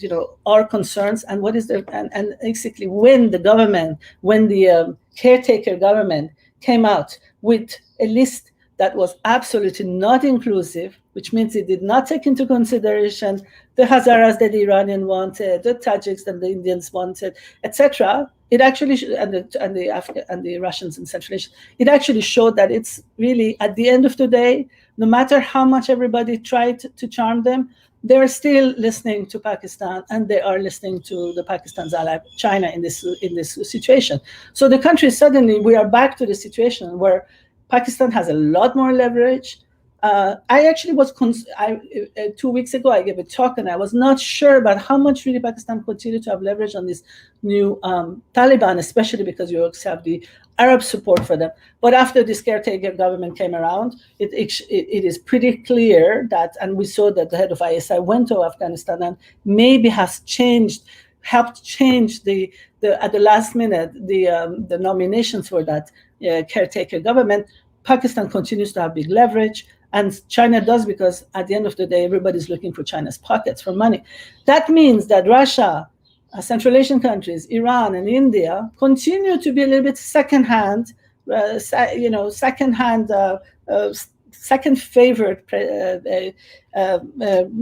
our concerns and what is their, and basically when the caretaker government came out with a list that was absolutely not inclusive, which means it did not take into consideration the Hazaras that the Iranian wanted, the Tajiks that the Indians wanted, etc. It actually and the Russians in Central Asia. It actually showed that it's really at the end of the day, no matter how much everybody tried to charm them, they're still listening to Pakistan, and they are listening to the Pakistan's ally China in this situation. So the country suddenly we are back to the situation where Pakistan has a lot more leverage. I actually was 2 weeks ago. I gave a talk, and I was not sure about how much really Pakistan continued to have leverage on this new Taliban, especially because you also have the Arab support for them. But after this caretaker government came around, it is pretty clear that, and we saw that the head of ISI went to Afghanistan and maybe has helped change at the last minute the nominations for that caretaker government. Pakistan continues to have big leverage, and China does, because at the end of the day, everybody's looking for China's pockets for money. That means that Russia, Central Asian countries, Iran, and India continue to be a little bit second favorite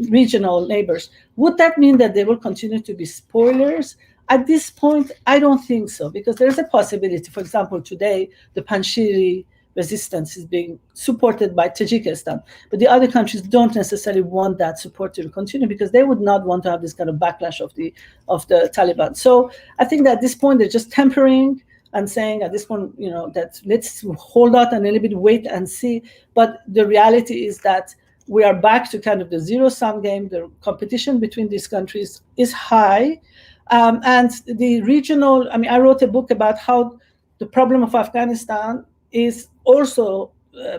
regional neighbors. Would that mean that they will continue to be spoilers? At this point, I don't think so, because there's a possibility. For example, today, the Panjshiri resistance is being supported by Tajikistan, but the other countries don't necessarily want that support to continue, because they would not want to have this kind of backlash of the Taliban. So I think that at this point they're just tempering and saying at this point, that let's hold out and a little bit wait and see. But the reality is that we are back to kind of the zero-sum game. The competition between these countries is high, and the regional. I mean, I wrote a book about how the problem of Afghanistan is also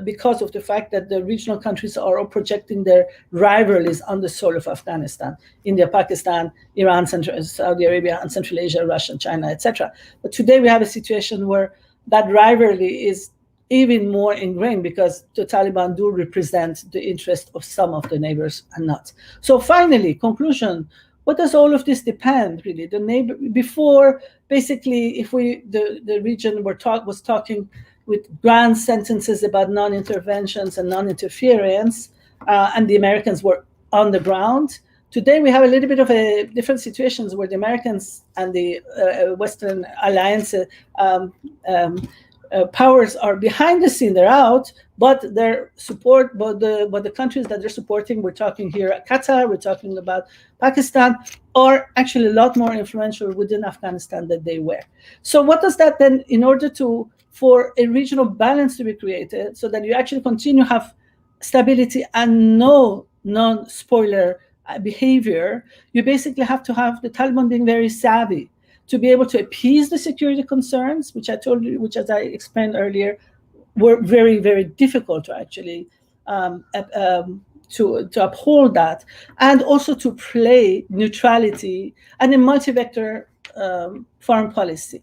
because of the fact that the regional countries are all projecting their rivalries on the soil of Afghanistan: India, Pakistan, Iran, Saudi Arabia, and Central Asia, Russia, China, etc. But today we have a situation where that rivalry is even more ingrained, because the Taliban do represent the interest of some of the neighbors and not. So finally, conclusion. What does all of this depend, really? The neighbor before, basically, if the region was talking with grand sentences about non-interventions and non-interference, and the Americans were on the ground. Today, we have a little bit of a different situations where the Americans and the Western alliance powers are behind the scene. They're out, but their support, but the countries that they're supporting, we're talking here Qatar, we're talking about Pakistan, are actually a lot more influential within Afghanistan than they were. So what does that then, in order for a regional balance to be created, so that you actually continue to have stability and no non-spoiler behavior, you basically have to have the Taliban being very savvy to be able to appease the security concerns, which I told you, which, as I explained earlier, were very, very difficult to actually to uphold that, and also to play neutrality and a multi-vector foreign policy.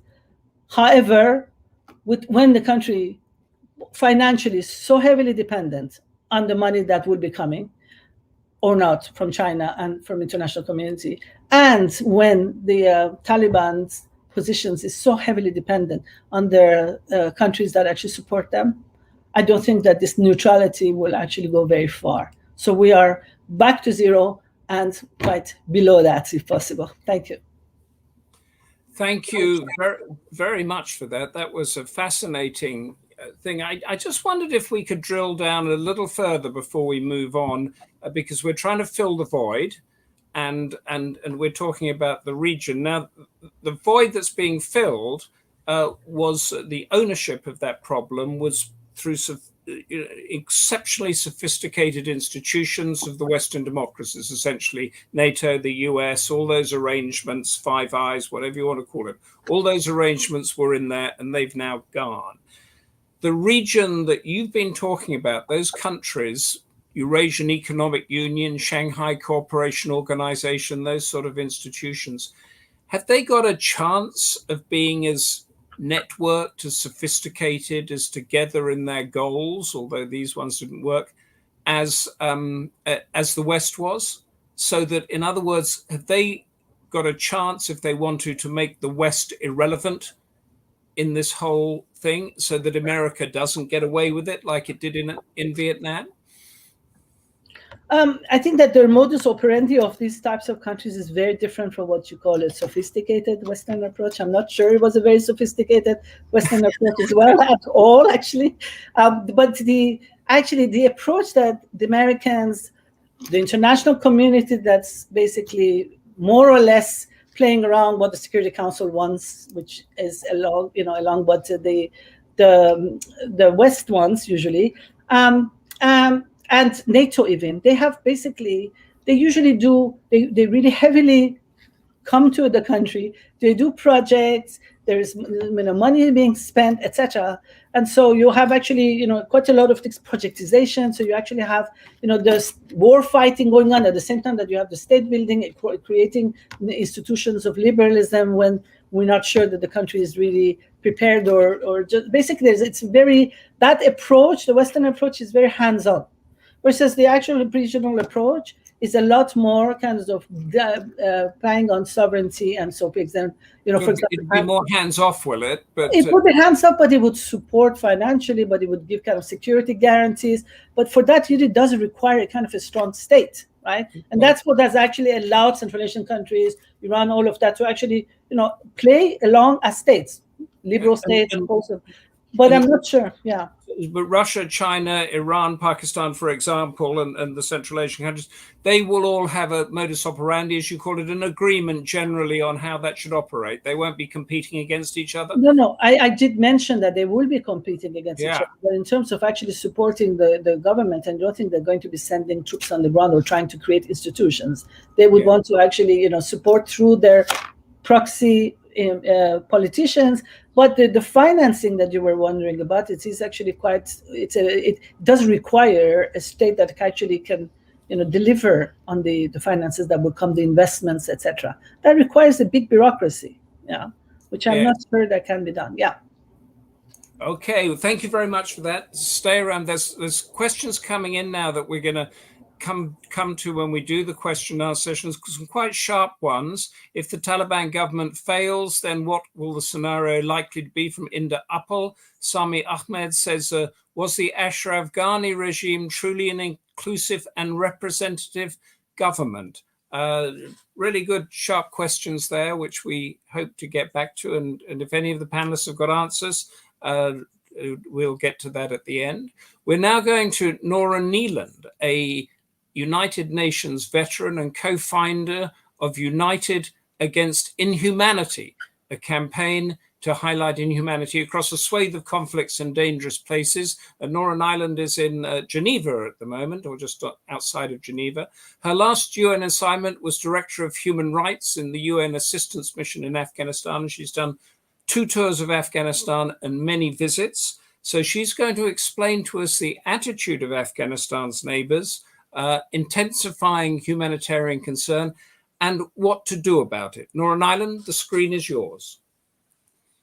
However, when the country financially is so heavily dependent on the money that will be coming or not from China and from international community, and when the Taliban's positions is so heavily dependent on their countries that actually support them, I don't think that this neutrality will actually go very far. So we are back to zero, and quite below that, if possible. Thank you.
Thank you very, very much for that. That was a fascinating thing. I just wondered if we could drill down a little further before we move on, because we're trying to fill the void, and we're talking about the region. Now, the void that's being filled was the ownership of that problem was through exceptionally sophisticated institutions of the Western democracies, essentially NATO, the US, all those arrangements, Five Eyes, whatever you want to call it, all those arrangements were in there and they've now gone. The region that you've been talking about, those countries, Eurasian Economic Union, Shanghai Cooperation Organization, those sort of institutions, have they got a chance of being as networked, as sophisticated, as together in their goals, although these ones didn't work, as the West was? So that, in other words, have they got a chance, if they want to make the West irrelevant in this whole thing, so that America doesn't get away with it like it did in Vietnam?
I think that the modus operandi of these types of countries is very different from what you call a sophisticated Western approach. I'm not sure it was a very sophisticated Western approach as well at all, actually. But the approach that the Americans, the international community that's basically more or less playing around what the Security Council wants, which is along what the West wants usually, and NATO even, they really heavily come to the country. They do projects. There is money being spent, etc. And so you have actually quite a lot of this projectization. So you actually have there's war fighting going on at the same time that you have the state building, creating the institutions of liberalism when we're not sure that the country is really prepared or just basically that approach, the Western approach, is very hands-on. Versus the actual regional approach is a lot more kind of playing on sovereignty and so, for example,
it'd be more hands-off, will it? But
it would be hands-off, but it would support financially, but it would give kind of security guarantees. But for that, it does require a kind of a strong state, right? And that's what has actually allowed Central Asian countries, Iran, all of that, to actually, play along as states, liberal states, also. But I'm not sure, yeah.
But Russia, China, Iran, Pakistan, for example, and the Central Asian countries, they will all have a modus operandi, as you call it, an agreement generally on how that should operate. They won't be competing against each other?
No, I did mention that they will be competing against each other. But in terms of actually supporting the government, I don't think they're going to be sending troops on the ground or trying to create institutions. They would want to actually, support through their proxy politicians. But the financing that you were wondering about, it is actually it does require a state that actually can, deliver on the finances that will come, the investments, etc. That requires a big bureaucracy, which I'm not sure that can be done. Yeah.
Okay, well, thank you very much for that. Stay around. There's questions coming in now that we're going to come to when we do the question and answer sessions, some quite sharp ones. If the Taliban government fails, then what will the scenario likely to be? From Inda Uppal, Sami Ahmed says, was the Ashraf Ghani regime truly an inclusive and representative government? Really good, sharp questions there, which we hope to get back to. And if any of the panelists have got answers, we'll get to that at the end. We're now going to Norah Niland, a United Nations veteran and co-founder of United Against Inhumanity, a campaign to highlight inhumanity across a swathe of conflicts and dangerous places. Norah Niland is in Geneva at the moment, or just outside of Geneva. Her last UN assignment was Director of Human Rights in the UN Assistance Mission in Afghanistan. She's done 2 tours of Afghanistan and many visits. So she's going to explain to us the attitude of Afghanistan's neighbors, intensifying humanitarian concern, and what to do about it. Norah Niland, the screen is yours.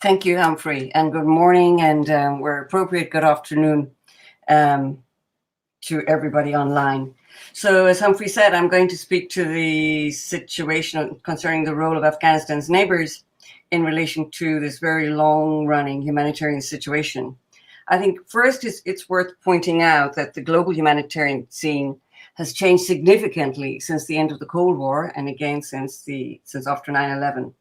Thank you, Humphrey, and good morning, and where appropriate, good afternoon to everybody online. So as Humphrey said, I'm going to speak to the situation concerning the role of Afghanistan's neighbors in relation to this very long-running humanitarian situation. I think first it's worth pointing out that the global humanitarian scene has changed significantly since the end of the Cold War, and again since after 9/11.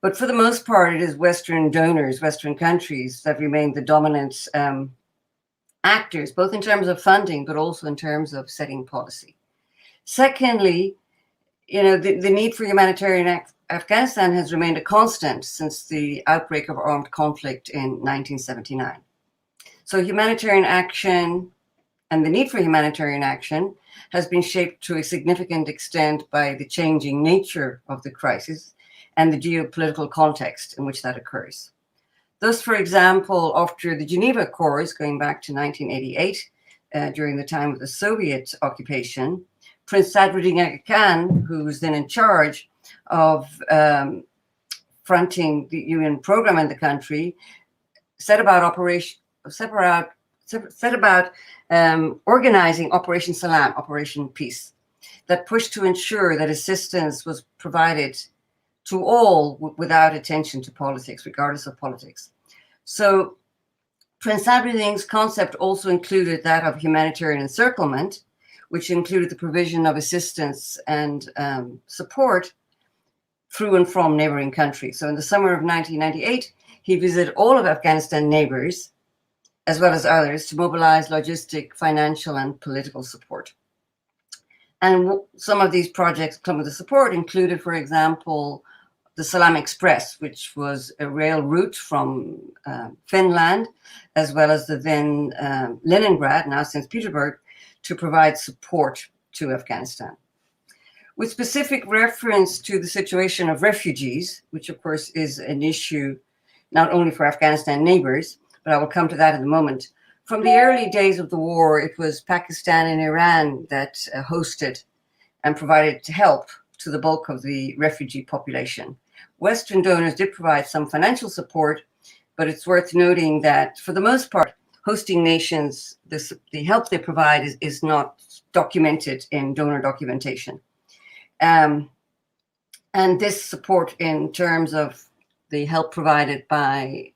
But for the most part, it is Western donors, Western countries that remain the dominant actors, both in terms of funding, but also in terms of setting policy. Secondly, the need for humanitarian Afghanistan has remained a constant since the outbreak of armed conflict in 1979. So humanitarian action and the need for humanitarian action has been shaped to a significant extent by the changing nature of the crisis and the geopolitical context in which that occurs. Thus, for example, after the Geneva Accords, going back to 1988, during the time of the Soviet occupation, Prince Sadruddin Aga Khan, who was then in charge of fronting the UN program in the country, set about organizing Operation Salam, Operation Peace, that pushed to ensure that assistance was provided to all without attention to politics, regardless of politics. So Prince Sadruddin's concept also included that of humanitarian encirclement, which included the provision of assistance and support through and from neighboring countries. So in the summer of 1998, he visited all of Afghanistan neighbors, as well as others, to mobilize logistic, financial, and political support. And some of these projects, some of the support included, for example, the Salam Express, which was a rail route from Finland, as well as the then Leningrad, now St. Petersburg, to provide support to Afghanistan. With specific reference to the situation of refugees, which of course is an issue not only for Afghanistan neighbors, but I will come to that in a moment. From the early days of the war, it was Pakistan and Iran that hosted and provided help to the bulk of the refugee population. Western donors did provide some financial support, but it's worth noting that for the most part, hosting nations, the help they provide is not documented in donor documentation. And this support in terms of the help provided by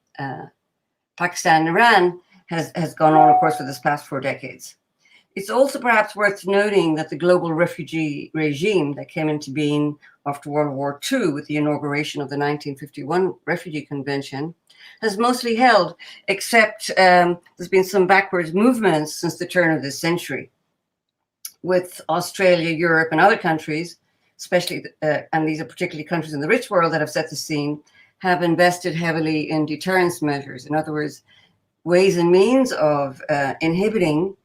Pakistan and Iran has gone on, of course, for this past 4 decades. It's also perhaps worth noting that the global refugee regime that came into being after World War II with the inauguration of the 1951 Refugee Convention has mostly held, except there's been some backwards movements since the turn of this century, with Australia, Europe, and other countries, especially, and these are particularly countries in the rich world that have set the scene, have invested heavily in deterrence measures. In other words, ways and means of inhibiting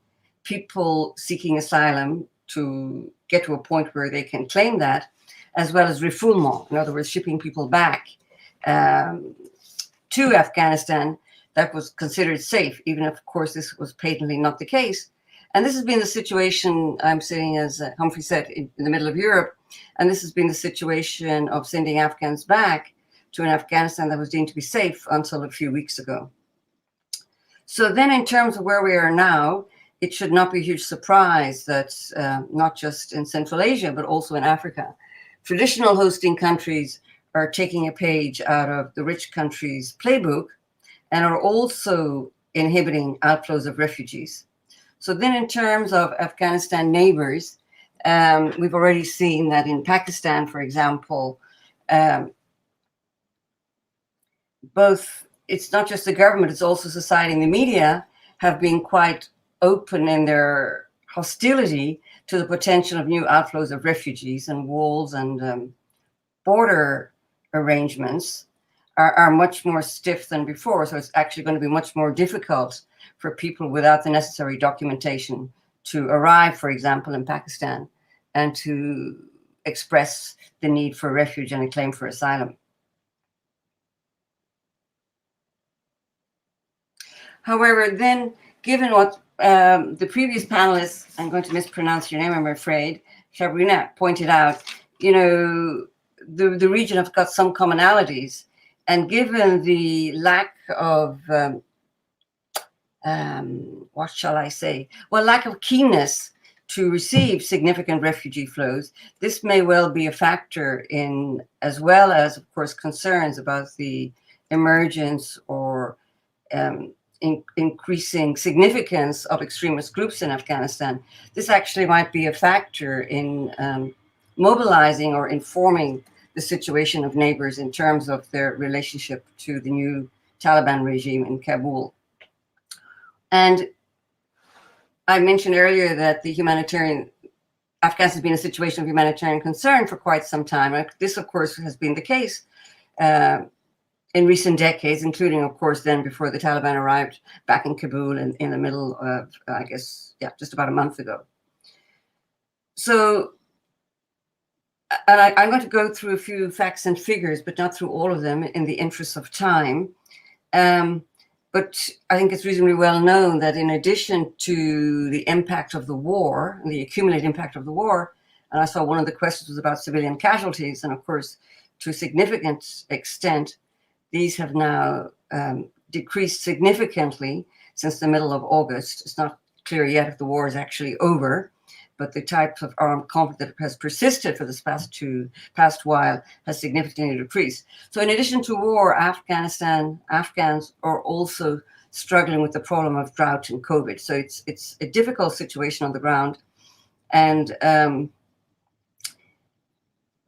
people seeking asylum to get to a point where they can claim that, as well as refoulement, in other words, shipping people back to Afghanistan that was considered safe, even if, of course, this was patently not the case. And this has been the situation, I'm sitting, as Humphrey said, in the middle of Europe, and this has been the situation of sending Afghans back to an Afghanistan that was deemed to be safe until a few weeks ago. So then in terms of where we are now, it should not be a huge surprise that not just in Central Asia, but also in Africa, traditional hosting countries are taking a page out of the rich countries' playbook and are also inhibiting outflows of refugees. So then in terms of Afghanistan neighbors, we've already seen that in Pakistan, for example, both, it's not just the government, it's also society and the media have been quite open in their hostility to the potential of new outflows of refugees, and walls and border arrangements are much more stiff than before. So it's actually going to be much more difficult for people without the necessary documentation to arrive, for example, in Pakistan and to express the need for refuge and a claim for asylum. However, then, given what the previous panelists, I'm going to mispronounce your name, I'm afraid, Shahrbanou pointed out, you know, the region has got some commonalities, and given the lack of, what shall I say? Well, lack of keenness to receive significant refugee flows, this may well be a factor in, as well as, of course, concerns about the emergence or increasing significance of extremist groups in Afghanistan, this actually might be a factor in mobilizing or informing the situation of neighbors in terms of their relationship to the new Taliban regime in Kabul. And I mentioned earlier that the Afghanistan has been a situation of humanitarian concern for quite some time. This, of course, has been the case in recent decades, including, of course, then before the Taliban arrived back in Kabul in the middle of, I guess, just about a month ago. So, and I'm going to go through a few facts and figures, but not through all of them in the interest of time. But I think it's reasonably well known that in addition to the impact of the war, the accumulated impact of the war, and I saw one of the questions was about civilian casualties, and of course, to a significant extent, these have now decreased significantly since the middle of August. It's not clear yet if the war is actually over, but the type of armed conflict that has persisted for this past while has significantly decreased. So in addition to war, Afghans are also struggling with the problem of drought and COVID. So it's a difficult situation on the ground. And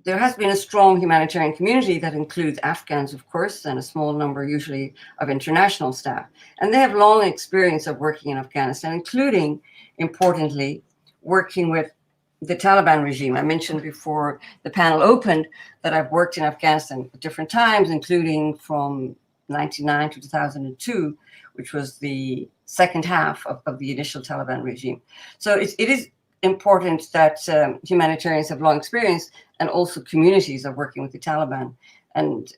there has been a strong humanitarian community that includes Afghans, of course, and a small number usually of international staff. And they have long experience of working in Afghanistan, including, importantly, working with the Taliban regime. I mentioned before the panel opened that I've worked in Afghanistan at different times, including from 1999 to 2002, which was the second half of the initial Taliban regime. So it is important that humanitarians have long experience, and also communities are working with the Taliban. And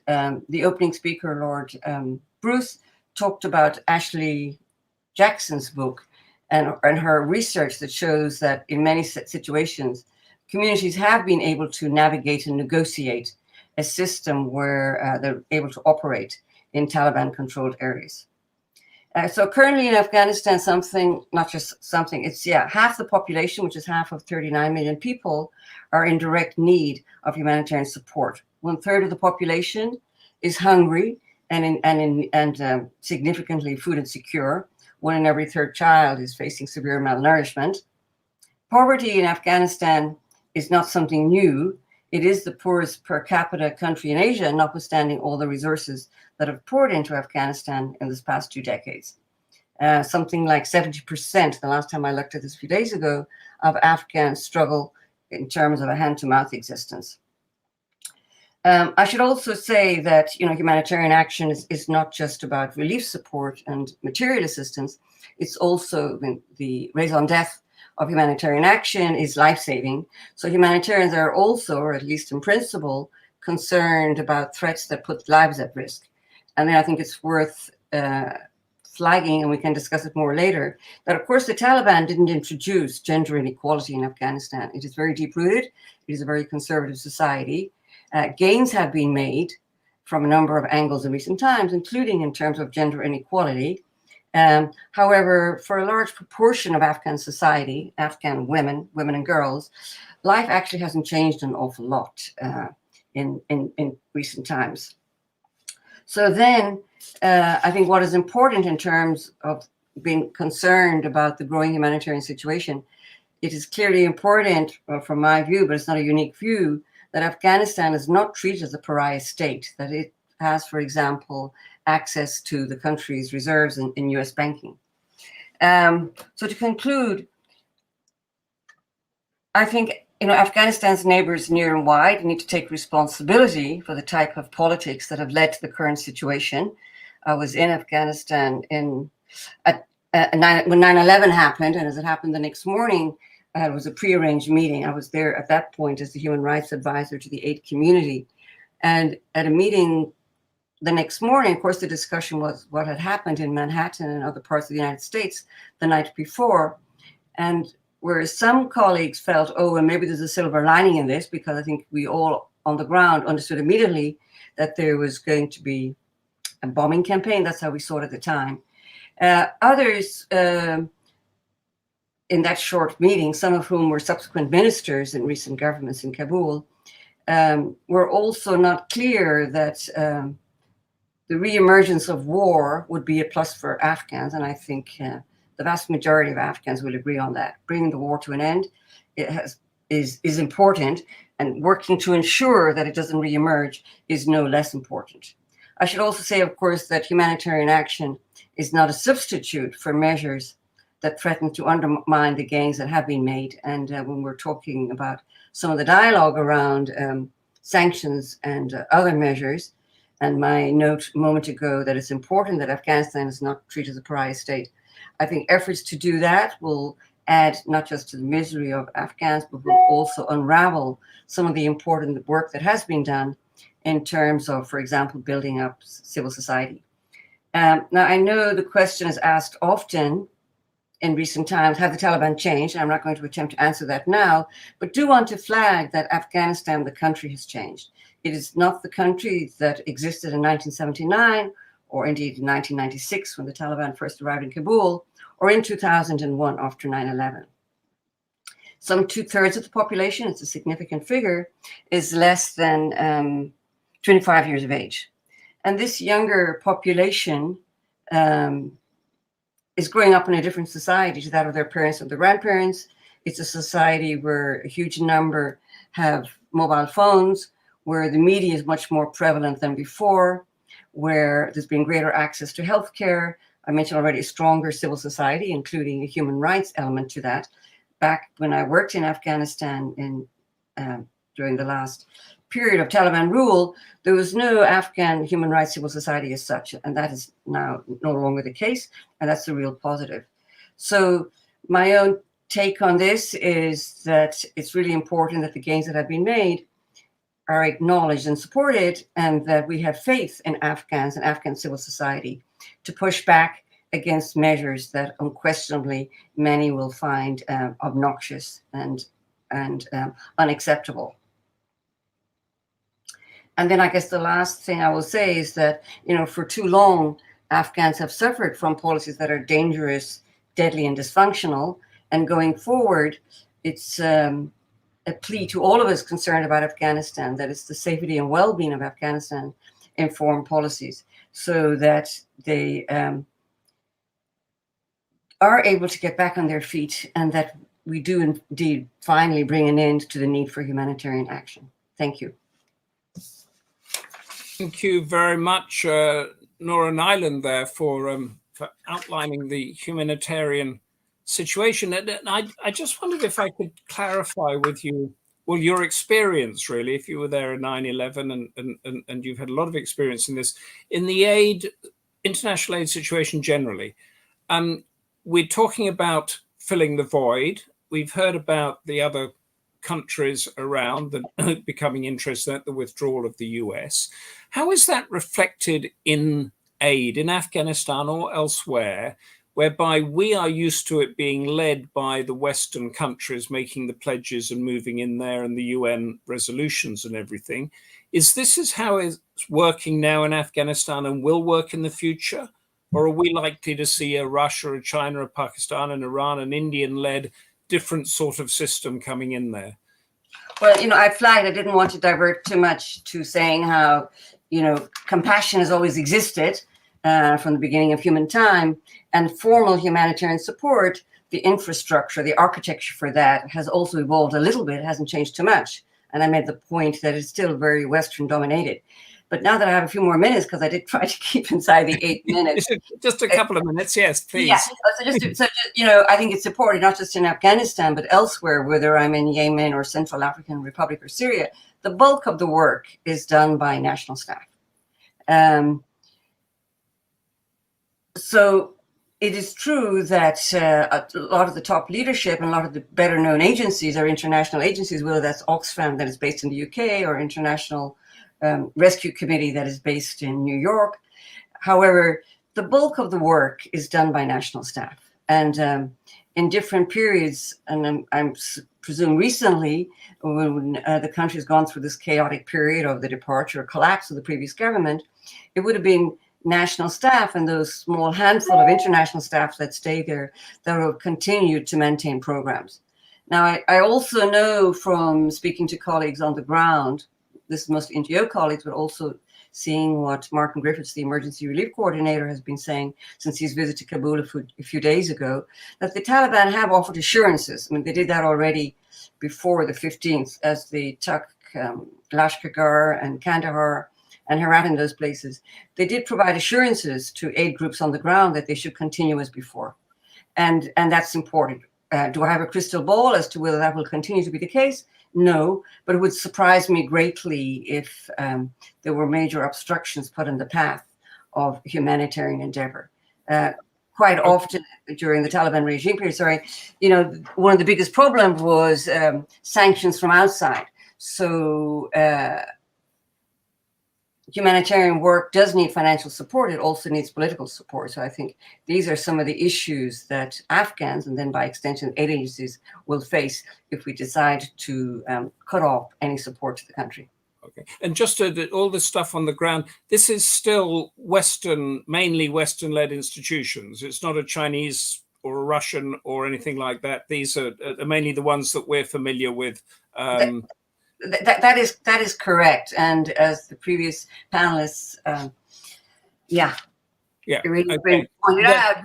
the opening speaker, Lord Bruce, talked about Ashley Jackson's book and her research that shows that in many situations, communities have been able to navigate and negotiate a system where they're able to operate in Taliban-controlled areas. So currently in Afghanistan, it's half the population, which is half of 39 million people, are in direct need of humanitarian support. 1/3 of the population is hungry and significantly food insecure. 1 in every 3rd child is facing severe malnourishment. Poverty in Afghanistan is not something new. It is the poorest per capita country in Asia, notwithstanding all the resources that have poured into Afghanistan in this past 2 decades. Something like 70%, the last time I looked at this a few days ago, of Afghans struggle in terms of a hand-to-mouth existence. I should also say that humanitarian action is not just about relief support and material assistance. It's also the raison d'etre of humanitarian action is life-saving. So humanitarians are also, or at least in principle, concerned about threats that put lives at risk. And then I think it's worth flagging, and we can discuss it more later, that of course the Taliban didn't introduce gender inequality in Afghanistan. It is very deep-rooted. It is a very conservative society. Gains have been made from a number of angles in recent times, including in terms of gender inequality. However, for a large proportion of Afghan society, Afghan women and girls, life actually hasn't changed an awful lot in recent times. So then I think what is important in terms of being concerned about the growing humanitarian situation, it is clearly important from my view, but it's not a unique view, that Afghanistan is not treated as a pariah state, that it has, for example, access to the country's reserves in US banking. So to conclude, I think Afghanistan's neighbors near and wide need to take responsibility for the type of politics that have led to the current situation. I was in Afghanistan when 9/11 happened, and as it happened the next morning, it was a prearranged meeting. I was there at that point as the human rights advisor to the aid community. And at a meeting the next morning, of course, the discussion was what had happened in Manhattan and other parts of the United States the night before. And whereas some colleagues felt, and maybe there's a silver lining in this, because I think we all on the ground understood immediately that there was going to be a bombing campaign. That's how we saw it at the time. Others, in that short meeting, some of whom were subsequent ministers in recent governments in Kabul, were also not clear that the re-emergence of war would be a plus for Afghans, and I think the vast majority of Afghans will agree on that. Bringing the war to an end is important, and working to ensure that it doesn't re-emerge is no less important. I should also say, of course, that humanitarian action is not a substitute for measures that threaten to undermine the gains that have been made. And when we're talking about some of the dialogue around sanctions and other measures, and my note a moment ago that it's important that Afghanistan is not treated as a pariah state, I think efforts to do that will add not just to the misery of Afghans, but will also unravel some of the important work that has been done in terms of, for example, building up civil society. Now, I know the question is asked often in recent times, have the Taliban changed? I'm not going to attempt to answer that now, but do want to flag that Afghanistan, the country, has changed. It is not the country that existed in 1979, or indeed in 1996 when the Taliban first arrived in Kabul, or in 2001 after 9/11. Some 2/3 of the population, it's a significant figure, is less than 25 years of age. And this younger population is growing up in a different society to that of their parents and their grandparents. It's a society where a huge number have mobile phones, where the media is much more prevalent than before, where there's been greater access to healthcare. I mentioned already a stronger civil society, including a human rights element to that. Back when I worked in Afghanistan during the last period of Taliban rule, there was no Afghan human rights civil society as such, and that is now no longer the case, and that's a real positive. So my own take on this is that it's really important that the gains that have been made are acknowledged and supported, and that we have faith in Afghans and Afghan civil society to push back against measures that unquestionably many will find obnoxious and unacceptable. And then I guess the last thing I will say is that, for too long, Afghans have suffered from policies that are dangerous, deadly, and dysfunctional. And going forward, it's a plea to all of us concerned about Afghanistan that it's the safety and well-being of Afghanistan inform policies so that they are able to get back on their feet, and that we do indeed finally bring an end to the need for humanitarian action. Thank you.
Thank you very much, Norah and Niland, there for outlining the humanitarian situation. And I just wondered if I could clarify with you, well, your experience really, if you were there in 9/11 and you've had a lot of experience in this, in the international aid situation generally. We're talking about filling the void. We've heard about the other countries around that becoming interested at the withdrawal of the US. How is that reflected in aid in Afghanistan or elsewhere, whereby we are used to it being led by the Western countries making the pledges and moving in there and the UN resolutions and everything? Is how it's working now in Afghanistan and will work in the future? Or are we likely to see a Russia, a China, a Pakistan, and Iran, an Indian-led different sort of system coming in there?
Well, I flagged, I didn't want to divert too much to saying how, compassion has always existed from the beginning of human time, and formal humanitarian support, the infrastructure, the architecture for that has also evolved a little bit. It hasn't changed too much. And I made the point that it's still very Western dominated. But now that I have a few more minutes, because I did try to keep inside the 8 minutes.
Just a couple of minutes, yes, please.
Yeah, so I think it's important, not just in Afghanistan, but elsewhere, whether I'm in Yemen or Central African Republic or Syria, the bulk of the work is done by national staff. So it is true that a lot of the top leadership and a lot of the better known agencies are international agencies, whether that's Oxfam that is based in the UK or International Rescue Committee that is based in New York. However, the bulk of the work is done by national staff. And in different periods, and I presume recently, when the country has gone through this chaotic period of the departure or collapse of the previous government, it would have been national staff and those small handful of international staff that stay there that will continue to maintain programs. Now, I also know from speaking to colleagues on the ground, this is mostly NGO colleagues, but also seeing what Martin Griffiths, the emergency relief coordinator, has been saying since his visit to Kabul a few days ago, that the Taliban have offered assurances. I mean, they did that already before the 15th, as they took Lashkar and Kandahar and Herat in those places. They did provide assurances to aid groups on the ground that they should continue as before. And that's important. Do I have a crystal ball as to whether that will continue to be the case? No, but it would surprise me greatly if there were major obstructions put in the path of humanitarian endeavor. Quite often during the Taliban regime period, one of the biggest problems was sanctions from outside. So humanitarian work does need financial support. It also needs political support. So I think these are some of the issues that Afghans, and then by extension aid agencies, will face if we decide to cut off any support to the country.
Okay. And just all this stuff on the ground, this is still mainly Western-led institutions. It's not a Chinese or a Russian or anything like that. These are mainly the ones that we're familiar with.
That is correct. And as the previous panelists, really pointed out,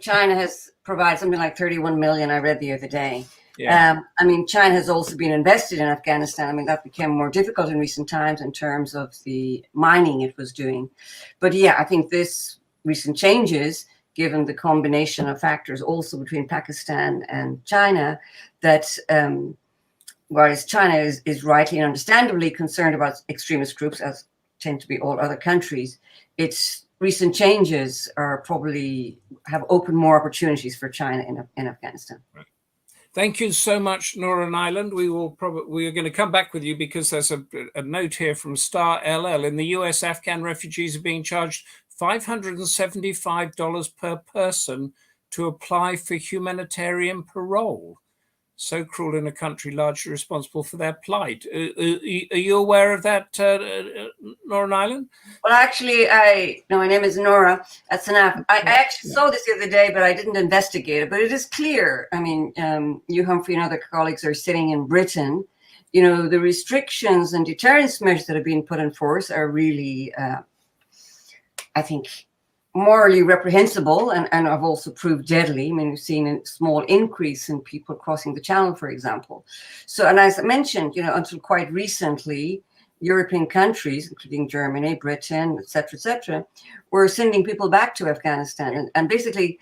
China has provided something like 31 million, I read the other day. Yeah. China has also been invested in Afghanistan. That became more difficult in recent times in terms of the mining it was doing. But I think this recent changes, given the combination of factors also between Pakistan and China, that whereas China is rightly and understandably concerned about extremist groups, as tend to be all other countries, its recent changes have opened more opportunities for China in Afghanistan.
Right. Thank you so much, Norah and Niland. We are going to come back with you because there's a note here from Star LL. In the US, Afghan refugees are being charged $575 per person to apply for humanitarian parole. So cruel in a country largely responsible for their plight. Are you aware of that, Norah and Niland?
Well, actually, my name is Norah. That's enough. I actually saw this the other day, but I didn't investigate it. But it is clear. You, Humphrey, and other colleagues are sitting in Britain. The restrictions and deterrence measures that have been put in force are really, I think, morally reprehensible and have also proved deadly. We've seen a small increase in people crossing the channel, for example. So, and as I mentioned, until quite recently, European countries, including Germany, Britain, et cetera, were sending people back to Afghanistan. And basically,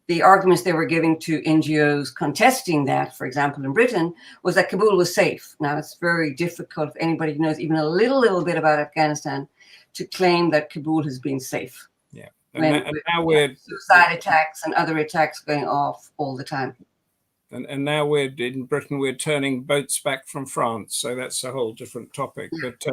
the arguments they were giving to NGOs contesting that, for example, in Britain, was that Kabul was safe. Now, it's very difficult if anybody knows even a little bit about Afghanistan to claim that Kabul has been safe.
Yeah.
And now we're suicide attacks and other attacks going off all the time.
And now in Britain, we're turning boats back from France. So that's a whole different topic. But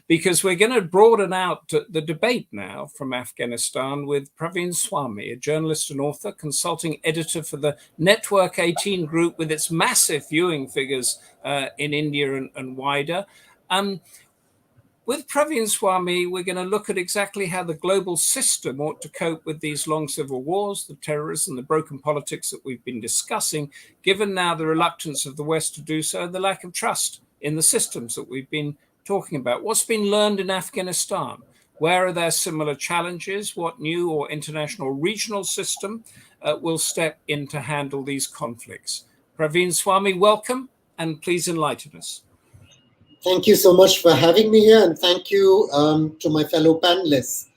because we're going to broaden out the debate now from Afghanistan with Praveen Swami, a journalist and author, consulting editor for the Network 18 group with its massive viewing figures in India and wider. With Praveen Swami, we're going to look at exactly how the global system ought to cope with these long civil wars, the terrorism, the broken politics that we've been discussing, given now the reluctance of the West to do so, and the lack of trust in the systems that we've been talking about. What's been learned in Afghanistan? Where are there similar challenges? What new or international regional system will step in to handle these conflicts? Praveen Swami, welcome, and please enlighten us.
Thank you so much for having me here, and thank you to my fellow panelists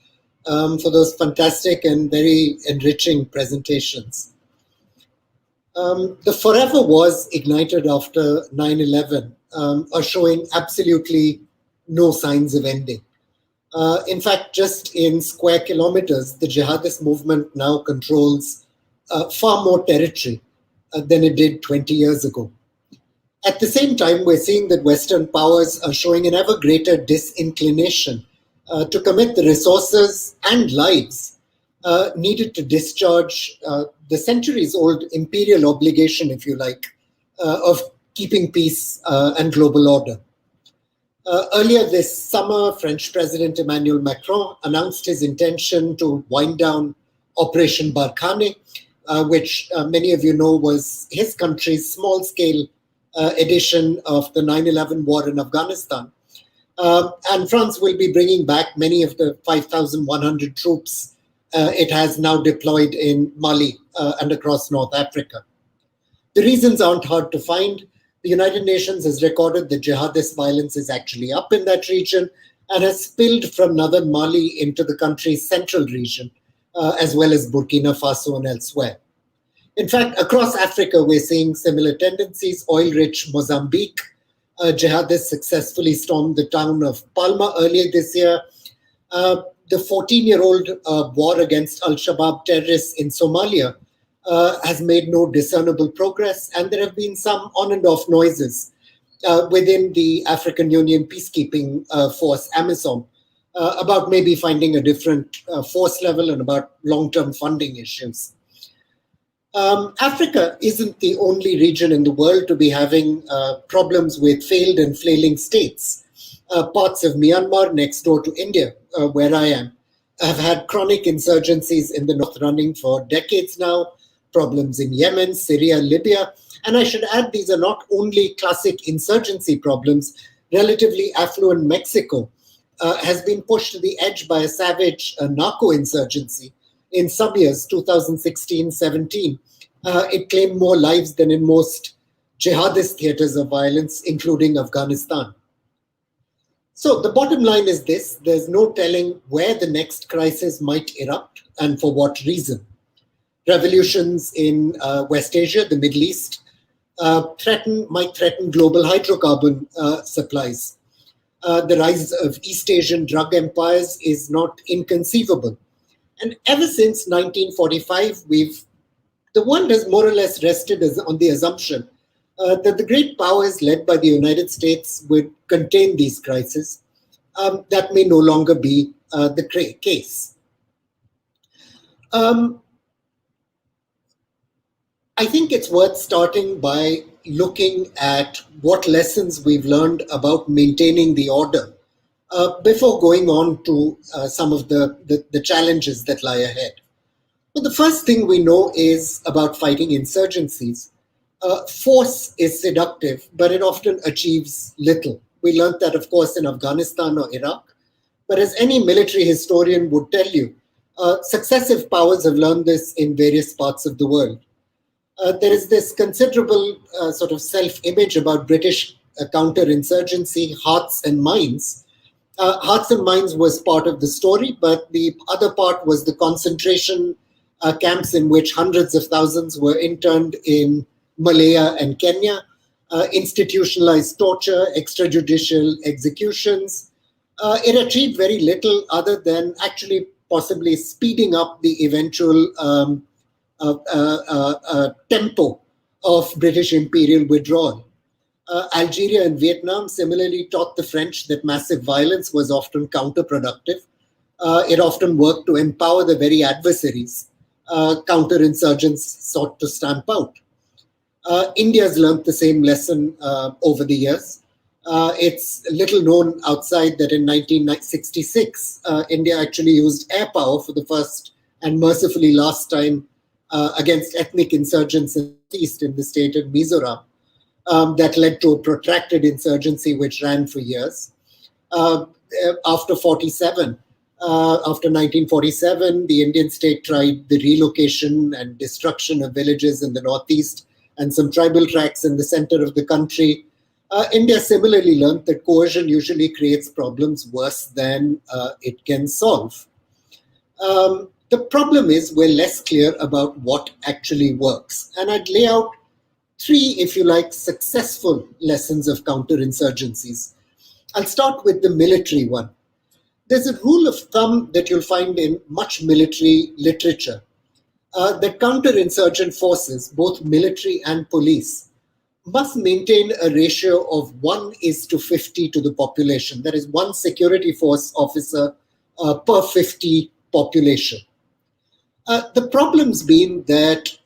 for those fantastic and very enriching presentations. The forever wars ignited after 9/11 are showing absolutely no signs of ending. In fact, just in square kilometers, the jihadist movement now controls far more territory than it did 20 years ago. At the same time, we're seeing that Western powers are showing an ever greater disinclination to commit the resources and lives needed to discharge the centuries-old imperial obligation, if you like, of keeping peace and global order. Earlier this summer, French President Emmanuel Macron announced his intention to wind down Operation Barkhane, which many of you know was his country's small-scale edition of the 9/11 war in Afghanistan. And France will be bringing back many of the 5,100 troops it has now deployed in Mali and across North Africa. The reasons aren't hard to find. The United Nations has recorded that jihadist violence is actually up in that region and has spilled from northern Mali into the country's central region, as well as Burkina Faso and elsewhere. In fact, across Africa, we're seeing similar tendencies. Oil-rich Mozambique, jihadists successfully stormed the town of Palma earlier this year. The 14-year-old war against Al-Shabaab terrorists in Somalia has made no discernible progress, and there have been some on and off noises within the African Union peacekeeping force, AMISOM, about maybe finding a different force level and about long-term funding issues. Africa isn't the only region in the world to be having problems with failed and flailing states. Parts of Myanmar next door to India, where I am, have had chronic insurgencies in the north running for decades now, problems in Yemen, Syria, Libya. And I should add, these are not only classic insurgency problems. Relatively affluent Mexico has been pushed to the edge by a savage narco-insurgency in some years, 2016-17. It claimed more lives than in most jihadist theaters of violence, including Afghanistan. So the bottom line is this: there's no telling where the next crisis might erupt and for what reason. Revolutions in West Asia, the Middle East, might threaten global hydrocarbon supplies. The rise of East Asian drug empires is not inconceivable. And ever since 1945, the world has more or less rested on the assumption that the great powers led by the United States would contain these crises. That may no longer be the case. I think it's worth starting by looking at what lessons we've learned about maintaining the order before going on to some of the challenges that lie ahead. Well, the first thing we know is about fighting insurgencies. Force is seductive, but it often achieves little. We learned that, of course, in Afghanistan or Iraq. But as any military historian would tell you, successive powers have learned this in various parts of the world. There is this considerable sort of self-image about British counterinsurgency, Hearts and Minds. Hearts and Minds was part of the story, but the other part was the concentration camps in which hundreds of thousands were interned in Malaya and Kenya, institutionalized torture, extrajudicial executions. It achieved very little other than actually possibly speeding up the eventual tempo of British imperial withdrawal. Algeria and Vietnam similarly taught the French that massive violence was often counterproductive. It often worked to empower the very adversaries counterinsurgents sought to stamp out. India's learned the same lesson over the years. It's little known outside that in 1966, India actually used air power for the first and mercifully last time against ethnic insurgents in the east in the state of Mizoram. That led to a protracted insurgency which ran for years. After 1947, the Indian state tried the relocation and destruction of villages in the northeast and some tribal tracts in the center of the country. India similarly learned that coercion usually creates problems worse than it can solve. The problem is we're less clear about what actually works. And I'd lay out three, if you like, successful lessons of counterinsurgencies. I'll start with the military one. There's a rule of thumb that you'll find in much military literature that counterinsurgent forces, both military and police, must maintain a ratio of 1:50 to the population. That is one security force officer per 50 population. The problem's been that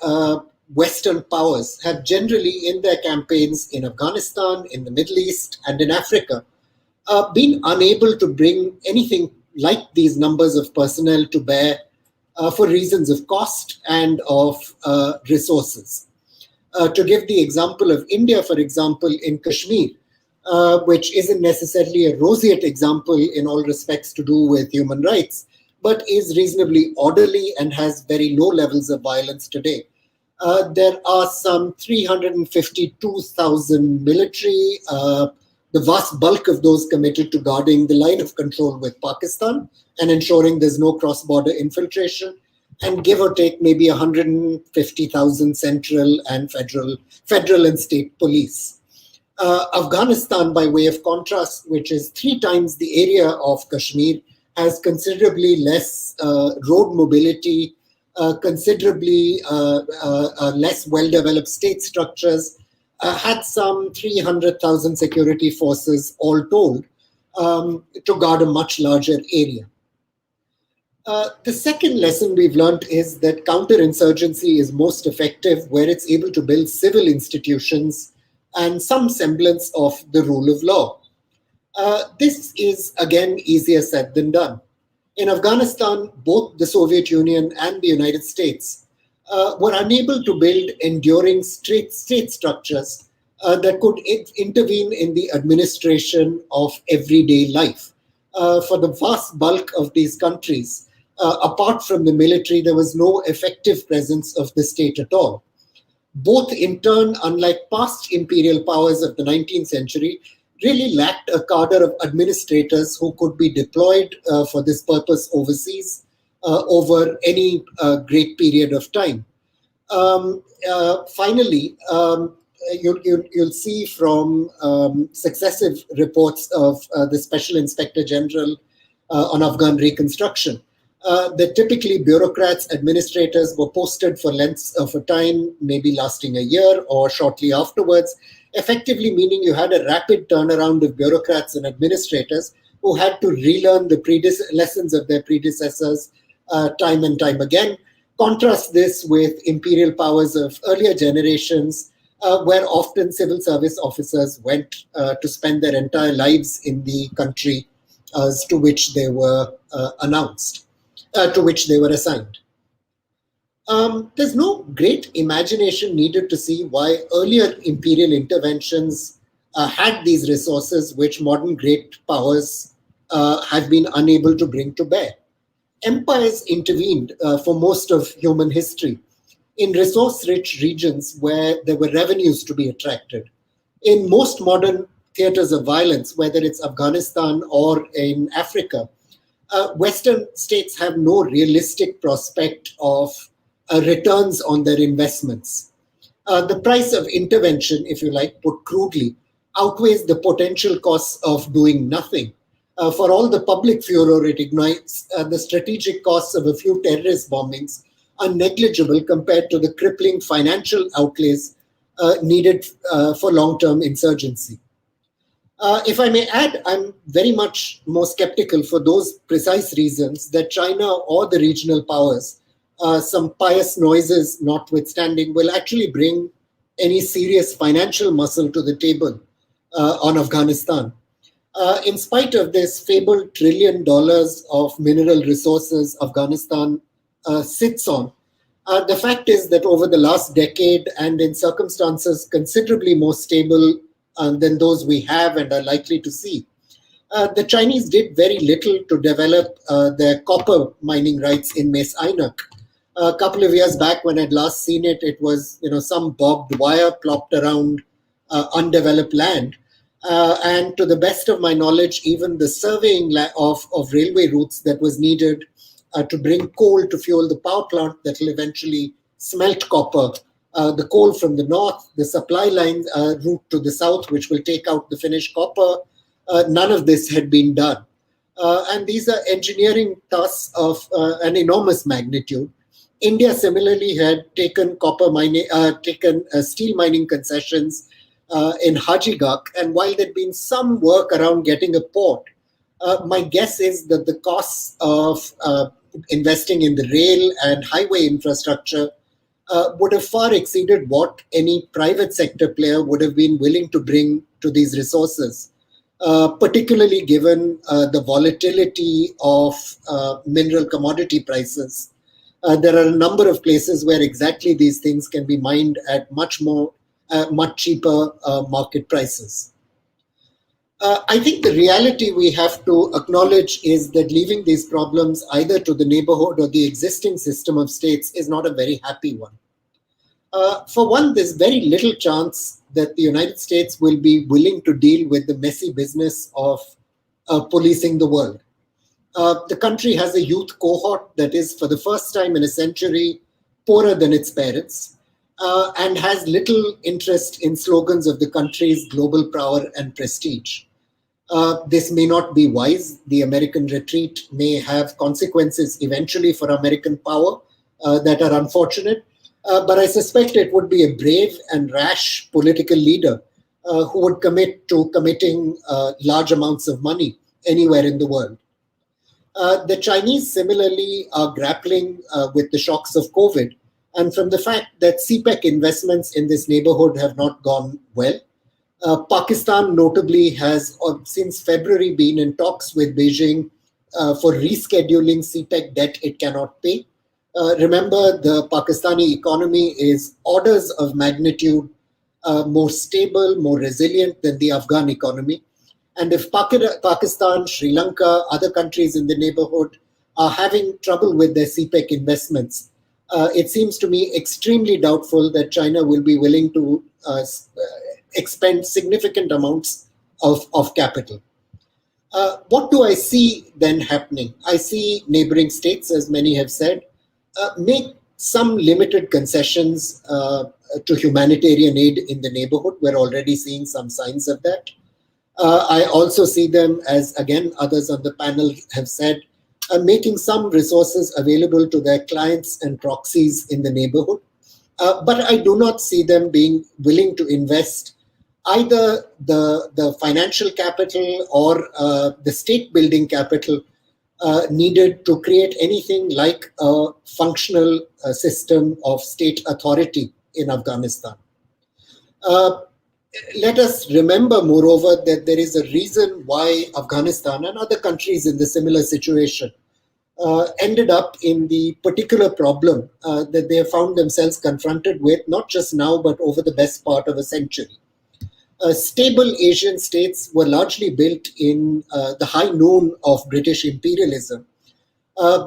Western powers have generally, in their campaigns in Afghanistan, in the Middle East, and in Africa, been unable to bring anything like these numbers of personnel to bear for reasons of cost and of resources. To give the example of India, for example, in Kashmir, which isn't necessarily a roseate example in all respects to do with human rights, but is reasonably orderly and has very low levels of violence today. There are some 352,000 military, the vast bulk of those committed to guarding the line of control with Pakistan and ensuring there's no cross-border infiltration, and give or take maybe 150,000 central and federal and state police. Afghanistan, by way of contrast, which is 3 times the area of Kashmir, has considerably less road mobility, considerably less well-developed state structures, had some 300,000 security forces all told to guard a much larger area. The second lesson we've learned is that counterinsurgency is most effective where it's able to build civil institutions and some semblance of the rule of law. This is, again, easier said than done. In Afghanistan, both the Soviet Union and the United States were unable to build enduring state structures that could intervene in the administration of everyday life. For the vast bulk of these countries, apart from the military, there was no effective presence of the state at all. Both, in turn, unlike past imperial powers of the 19th century, really lacked a cadre of administrators who could be deployed for this purpose overseas over any great period of time. Finally, you'll see from successive reports of the Special Inspector General on Afghan reconstruction that typically bureaucrats, administrators were posted for lengths of a time, maybe lasting a year or shortly afterwards, effectively meaning you had a rapid turnaround of bureaucrats and administrators who had to relearn the lessons of their predecessors time and time again. Contrast this with imperial powers of earlier generations, where often civil service officers went to spend their entire lives in the country to which they were to which they were assigned. There's no great imagination needed to see why earlier imperial interventions had these resources which modern great powers have been unable to bring to bear. Empires intervened for most of human history in resource-rich regions where there were revenues to be attracted. In most modern theaters of violence, whether it's Afghanistan or in Africa, Western states have no realistic prospect of returns on their investments. The price of intervention, if you like, put crudely, outweighs the potential costs of doing nothing. For all the public furor it ignites, the strategic costs of a few terrorist bombings are negligible compared to the crippling financial outlays needed for long-term insurgency. If I may add, I'm very much more skeptical for those precise reasons that China or the regional powers, some pious noises notwithstanding, will actually bring any serious financial muscle to the table on Afghanistan. In spite of this fabled $1 trillion of mineral resources Afghanistan sits on, the fact is that over the last decade and in circumstances considerably more stable than those we have and are likely to see, the Chinese did very little to develop their copper mining rights in Mes Aynak. A couple of years back when I'd last seen it, it was some barbed wire plopped around undeveloped land. And to the best of my knowledge, even the surveying of railway routes that was needed to bring coal to fuel the power plant that will eventually smelt copper, the coal from the north, the supply line route to the south, which will take out the finished copper, none of this had been done. And these are engineering tasks of an enormous magnitude. India similarly had taken steel mining concessions in Hajigak, and while there'd been some work around getting a port, my guess is that the costs of investing in the rail and highway infrastructure would have far exceeded what any private sector player would have been willing to bring to these resources, particularly given the volatility of mineral commodity prices. There are a number of places where exactly these things can be mined at much cheaper market prices. I think the reality we have to acknowledge is that leaving these problems either to the neighborhood or the existing system of states is not a very happy one. For one, there's very little chance that the United States will be willing to deal with the messy business of policing the world. The country has a youth cohort that is, for the first time in a century, poorer than its parents, and has little interest in slogans of the country's global power and prestige. This may not be wise. The American retreat may have consequences eventually for American power that are unfortunate. But I suspect it would be a brave and rash political leader who would commit to committing large amounts of money anywhere in the world. The Chinese similarly are grappling with the shocks of COVID, and from the fact that CPEC investments in this neighborhood have not gone well. Pakistan notably has since February been in talks with Beijing for rescheduling CPEC debt it cannot pay. Remember, the Pakistani economy is orders of magnitude more stable, more resilient than the Afghan economy. And if Pakistan, Sri Lanka, other countries in the neighborhood are having trouble with their CPEC investments, it seems to me extremely doubtful that China will be willing to expend significant amounts of capital. What do I see then happening? I see neighboring states, as many have said, make some limited concessions to humanitarian aid in the neighborhood. We're already seeing some signs of that. I also see them, as again others on the panel have said, making some resources available to their clients and proxies in the neighborhood. But I do not see them being willing to invest either the financial capital or the state building capital needed to create anything like a functional system of state authority in Afghanistan. Let us remember, moreover, that there is a reason why Afghanistan and other countries in the similar situation ended up in the particular problem that they have found themselves confronted with, not just now, but over the best part of a century. Stable Asian states were largely built in the high noon of British imperialism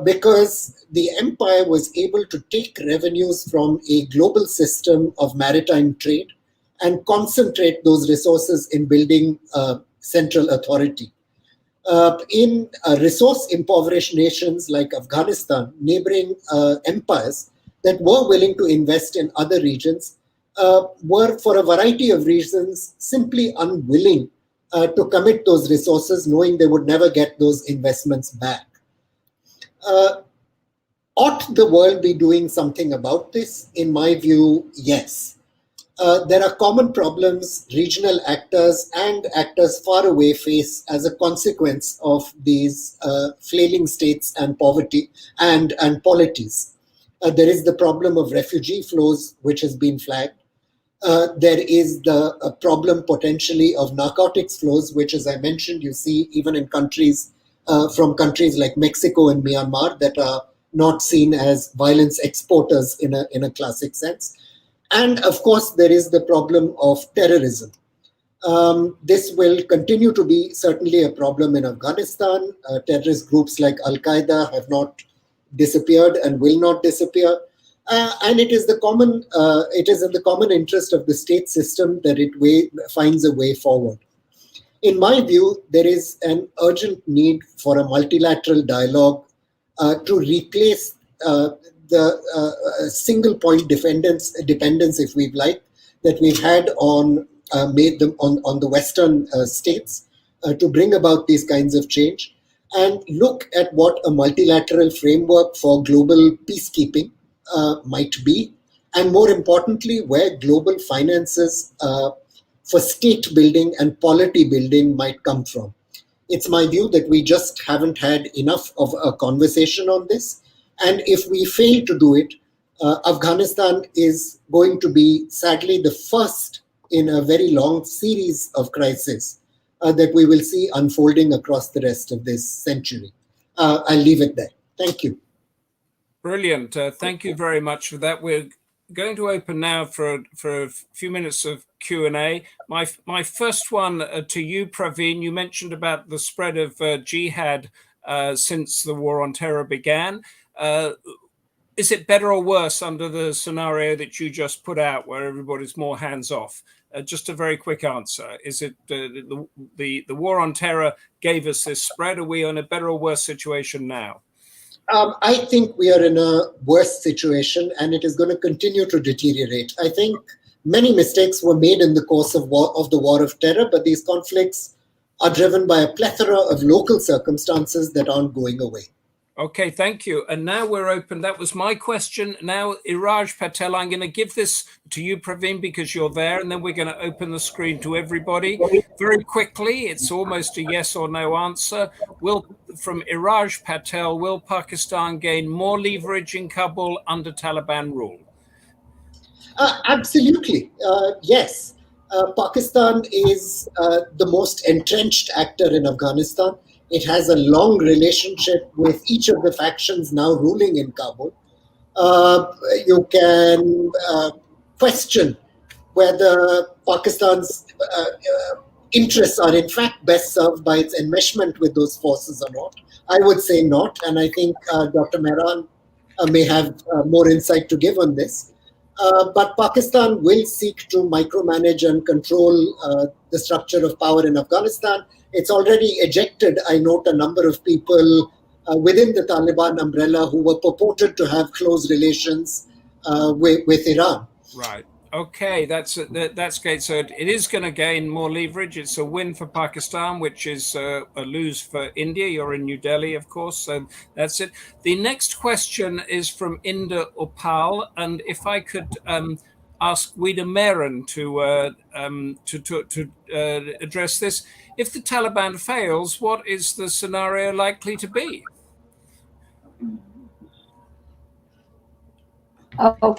because the empire was able to take revenues from a global system of maritime trade and concentrate those resources in building central authority. In resource-impoverished nations like Afghanistan, neighboring empires that were willing to invest in other regions were, for a variety of reasons, simply unwilling to commit those resources, knowing they would never get those investments back. Ought the world be doing something about this? In my view, yes. There are common problems regional actors and actors far away face as a consequence of these flailing states and poverty and polities. There is the problem of refugee flows, which has been flagged. There is the problem potentially of narcotics flows, which, as I mentioned, you see even in countries from countries like Mexico and Myanmar that are not seen as violence exporters in a classic sense. And of course, there is the problem of terrorism. This will continue to be certainly a problem in Afghanistan. Terrorist groups like Al-Qaeda have not disappeared and will not disappear. And it is in the common interest of the state system that it finds a way forward. In my view, there is an urgent need for a multilateral dialogue to replace the single point dependence, if we'd like, that we've had on the Western states to bring about these kinds of change, and look at what a multilateral framework for global peacekeeping might be, and more importantly, where global finances for state building and polity building might come from. It's my view that we just haven't had enough of a conversation on this. And if we fail to do it, Afghanistan is going to be, sadly, the first in a very long series of crises that we will see unfolding across the rest of this century. I'll leave it there. Thank you.
Brilliant. Thank you very much for that. We're going to open now for a few minutes of Q&A. My first one to you, Praveen. You mentioned about the spread of jihad since the war on terror began. Is it better or worse under the scenario that you just put out, where everybody's more hands off? Just a very quick answer. Is it the war on terror gave us this spread? Are we in a better or worse situation now?
I think we are in a worse situation, and it is going to continue to deteriorate. I think many mistakes were made in the course of the war of terror, but these conflicts are driven by a plethora of local circumstances that aren't going away.
Okay, thank you. And now we're open. That was my question. Now, Iraj Patel, I'm going to give this to you, Praveen, because you're there, and then we're going to open the screen to everybody. Very quickly, it's almost a yes or no answer. From Iraj Patel, will Pakistan gain more leverage in Kabul under Taliban rule?
Absolutely, yes. Pakistan is the most entrenched actor in Afghanistan. It has a long relationship with each of the factions now ruling in Kabul. You can question whether Pakistan's interests are in fact best served by its enmeshment with those forces or not. I would say not, and I think Dr. Mehran may have more insight to give on this. But Pakistan will seek to micromanage and control the structure of power in Afghanistan. It's already ejected, I note, a number of people within the Taliban umbrella who were purported to have close relations with Iran.
Right. Okay, that's great. So it is going to gain more leverage. It's a win for Pakistan, which is a lose for India. You're in New Delhi, of course, so that's it. The next question is from Inda Upal, and if I could ask Weeda Mehran to address this. If the Taliban fails, what is the scenario likely to be?
Oh,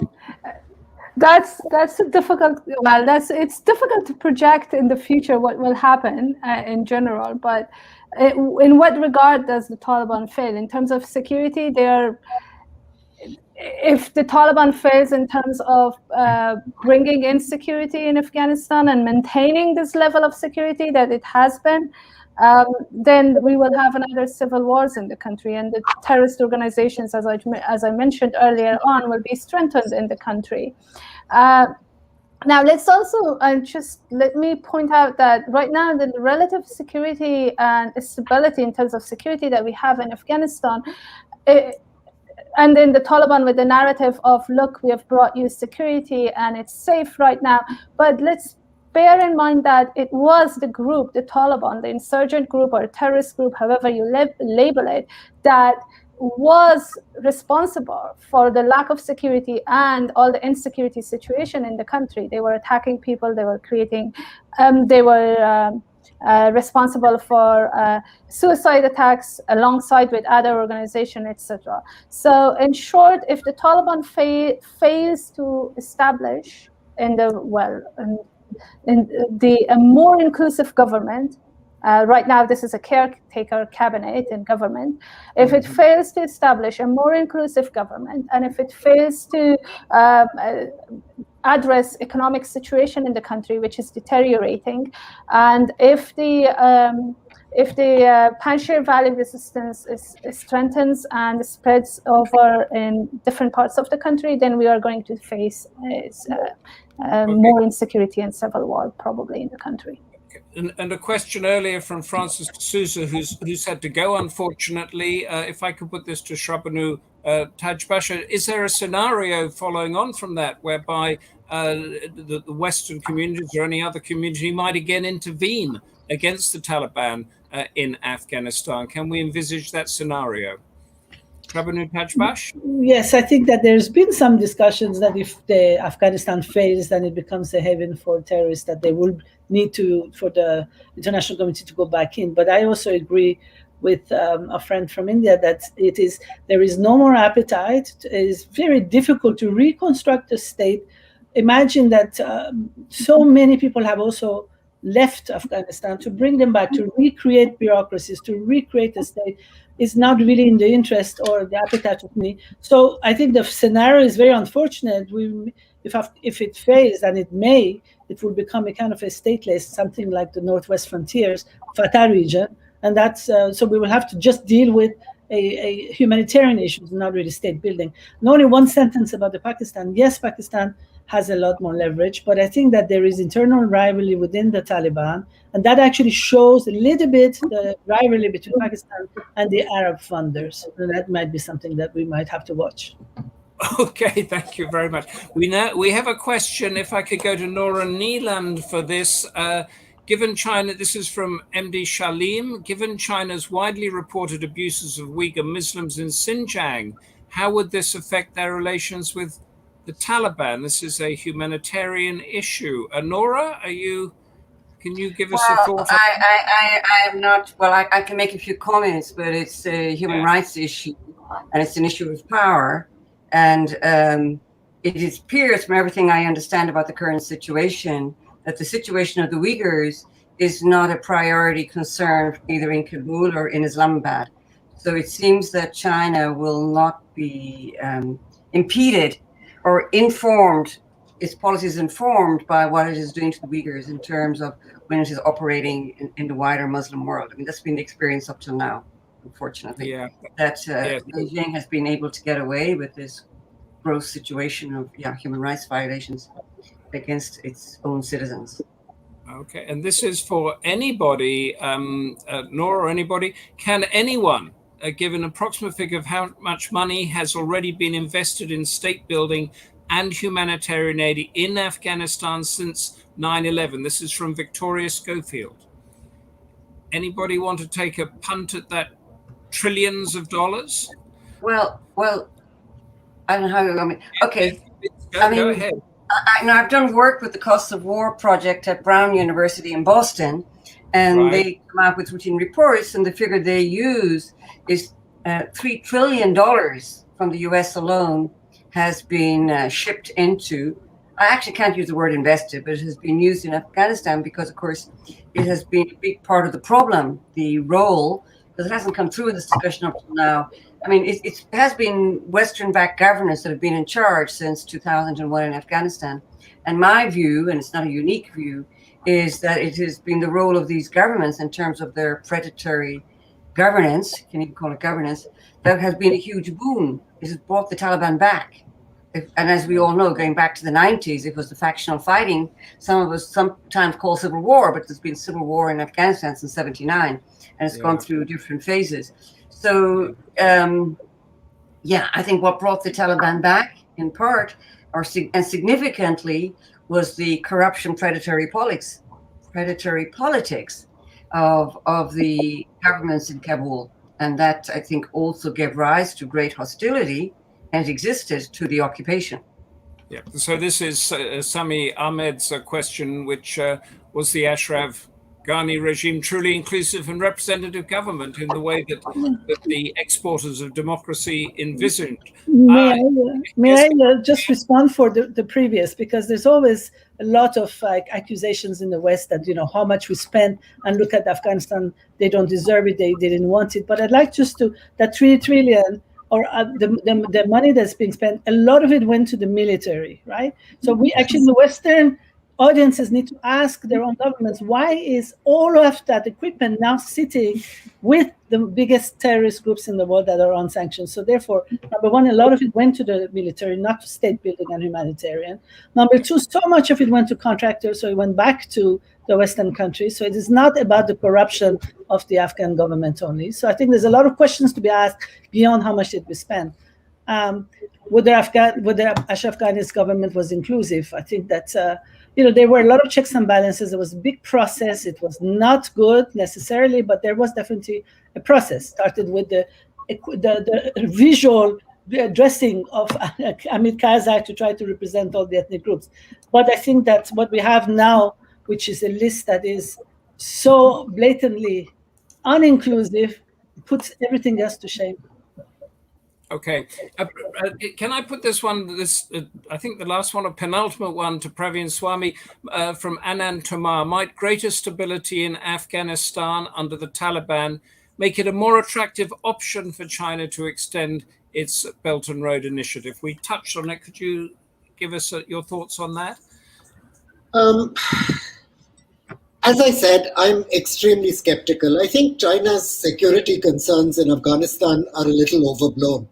that's a difficult. Well, it's difficult to project in the future what will happen in general. But in what regard does the Taliban fail? In terms of security, if the Taliban fails in terms of bringing in security in Afghanistan and maintaining this level of security that it has been, then we will have another civil wars in the country, and the terrorist organizations, as I mentioned earlier on, will be strengthened in the country. Now, let's also just let me point out that right now the relative security and stability in terms of security that we have in Afghanistan, and then the Taliban with the narrative of, look, we have brought you security and it's safe right now. But let's bear in mind that it was the group, the Taliban, the insurgent group or terrorist group, however you label it, that was responsible for the lack of security and all the insecurity situation in the country. They were attacking people, they were creating, responsible for suicide attacks alongside with other organizations, etc. So in short, if the Taliban fails to establish a more inclusive government, right now this is a caretaker cabinet and government, if it fails to establish a more inclusive government, and if it fails to address economic situation in the country, which is deteriorating, and if the Panjshir Valley resistance strengthens and spreads over in different parts of the country, then we are going to face more insecurity and civil war probably in the country.
And a question earlier from Francis Souza, who's had to go, unfortunately. If I could put this to Shahrbanou, Tadjbakhsh, is there a scenario following on from that whereby the Western communities or any other community might again intervene against the Taliban in Afghanistan? Can we envisage that scenario? Shahrbanou Tadjbakhsh?
Yes, I think that there's been some discussions that if Afghanistan fails, then it becomes a haven for terrorists, that they will need for the international community to go back in. But I also agree with a friend from India that there is no more appetite. It is very difficult to reconstruct a state. Imagine that so many people have also left Afghanistan, to bring them back, to recreate bureaucracies, to recreate a state, is not really in the interest or the appetite of me. So I think the scenario is very unfortunate. If it fails, and it will become a kind of a stateless, something like the Northwest Frontiers, Fatah region. And that's, so we will have to just deal with a humanitarian issue, not really state building. And only one sentence about the Pakistan. Yes, Pakistan has a lot more leverage, but I think that there is internal rivalry within the Taliban, and that actually shows a little bit the rivalry between Pakistan and the Arab funders. And that might be something that we might have to watch.
Okay, thank you very much. We have a question, if I could go to Norah Niland for this. Given China, this is from MD Shalim, given China's widely reported abuses of Uyghur Muslims in Xinjiang, how would this affect their relations with the Taliban? This is a humanitarian issue. Norah, can you give us a thought?
I am not, well, I can make a few comments, but it's a human rights issue, and it's an issue of power. And it appears from everything I understand about the current situation that the situation of the Uyghurs is not a priority concern either in Kabul or in Islamabad. So it seems that China will not be impeded or informed, its policies informed by what it is doing to the Uyghurs in terms of when it is operating in the wider Muslim world. I mean, that's been the experience up till now, unfortunately.
Yeah.
That Beijing has been able to get away with this gross situation of human rights violations against its own citizens.
Okay, and this is for anybody, Norah, or anybody. Can anyone give an approximate figure of how much money has already been invested in state building and humanitarian aid in Afghanistan since 9/11? This is from Victoria Schofield. Anybody want to take a punt at that trillions of dollars?
Well, I don't know how. I mean, okay.
Go ahead.
I've done work with the Costs of War project at Brown University in Boston, and they come out with routine reports, and the figure they use is $3 trillion from the US alone has been shipped into. I actually can't use the word invested, but it has been used in Afghanistan because, of course, it has been a big part of the problem, the role, because it hasn't come through in this discussion up to now. I mean, it has been Western-backed governments that have been in charge since 2001 in Afghanistan. And my view, and it's not a unique view, is that it has been the role of these governments in terms of their predatory governance, you can even call it governance, that has been a huge boon. It has brought the Taliban back. And as we all know, going back to the 90s, it was the factional fighting. Some of us sometimes call civil war, but there's been civil war in Afghanistan since 79, and it's gone through different phases. So, I think what brought the Taliban back, in part, and significantly, was the corruption predatory politics of the governments in Kabul. And that, I think, also gave rise to great hostility, and existed, to the occupation.
Yeah. So this is Sami Ahmed's question, which was the Ashraf Ghani regime truly inclusive and representative government in the way that the exporters of democracy envisioned?
May I just respond for the previous, because there's always a lot of accusations in the West that, how much we spent, and look at Afghanistan, they don't deserve it, they didn't want it. But I'd like just to, that 3 trillion, or the money that's being spent, a lot of it went to the military, right? So we actually, the Western audiences need to ask their own governments, why is all of that equipment now sitting with the biggest terrorist groups in the world that are on sanctions? So therefore, number one, a lot of it went to the military, not to state building and humanitarian. Number two, so much of it went to contractors, so it went back to the Western countries. So it is not about the corruption of the Afghan government only. So I think there's a lot of questions to be asked beyond how much did we spend. Whether Ashraf Ghani's government was inclusive, I think that there were a lot of checks and balances. There was a big process. It was not good necessarily, but there was definitely a process. Started with the visual dressing of Amit Karzai to try to represent all the ethnic groups. But I think that what we have now, which is a list that is so blatantly uninclusive, puts everything else to shame.
Okay. Can I put this one, I think the last one, a penultimate one, to Praveen Swami from Anand Tomar? Might greater stability in Afghanistan under the Taliban make it a more attractive option for China to extend its Belt and Road Initiative? We touched on it. Could you give us your thoughts on that?
As I said, I'm extremely skeptical. I think China's security concerns in Afghanistan are a little overblown.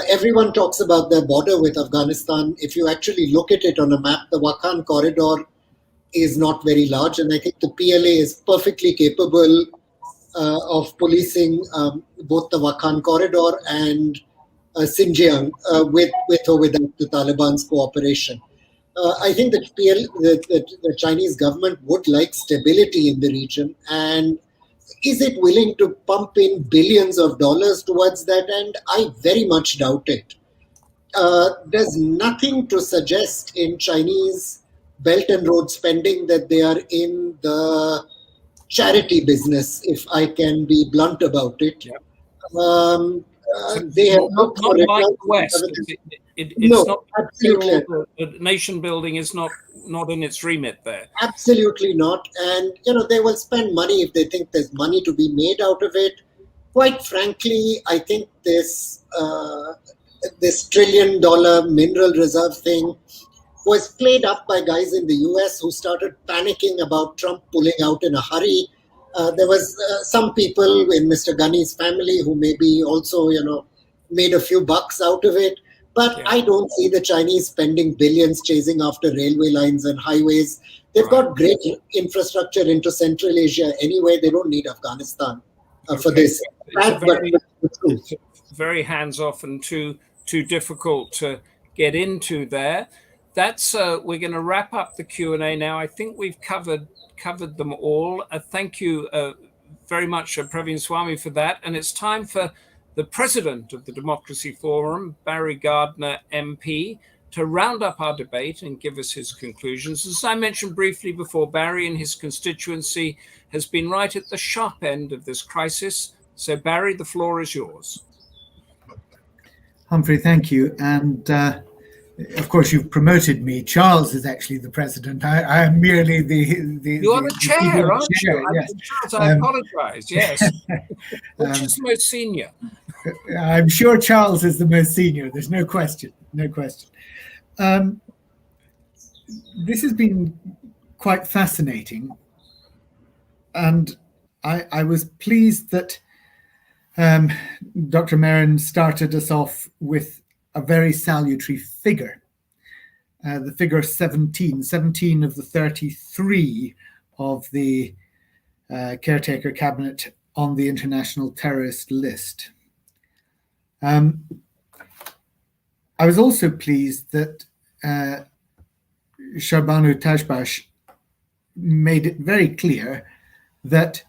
Everyone talks about their border with Afghanistan. If you actually look at it on a map, the Wakhan corridor is not very large, and I think the PLA is perfectly capable of policing both the Wakhan corridor and Xinjiang with or without the Taliban's cooperation. I think that the Chinese government would like stability in the region, and is it willing to pump in billions of dollars towards that end? I very much doubt it. There's nothing to suggest in Chinese Belt and Road spending that they are in the charity business, if I can be blunt about it.
Yeah.
They have
not like the West. It's
no,
not
absolutely.
Nation building is not in its remit there.
Absolutely not. And they will spend money if they think there's money to be made out of it. Quite frankly, I think this $1 trillion mineral reserve thing was played up by guys in the US who started panicking about Trump pulling out in a hurry. There was some people in Mr. Ghani's family who maybe also, made a few bucks out of it. But I don't see the Chinese spending billions chasing after railway lines and highways. They've got great infrastructure into Central Asia anyway. They don't need Afghanistan for this.
It's very hands-off and too difficult to get into there. That's we're going to wrap up the Q&A now. I think we've covered them all. Thank you very much, Praveen Swami, for that. And it's time for the president of the Democracy Forum, Barry Gardiner, MP, to round up our debate and give us his conclusions. As I mentioned briefly before, Barry and his constituency has been right at the sharp end of this crisis. So, Barry, the floor is yours.
Humphrey, thank you. And of course, you've promoted me. Charles is actually the president. I am merely the
You are the chair, aren't you?
Yes.
Charles, I apologize. Yes. Which is most senior?
I'm sure Charles is the most senior. There's no question. No question. This has been quite fascinating. And I was pleased that Dr. Mehran started us off with a very salutary figure, the figure 17 of the 33 of the caretaker cabinet on the international terrorist list. I was also pleased that Shahrbanou Tadjbakhsh made it very clear that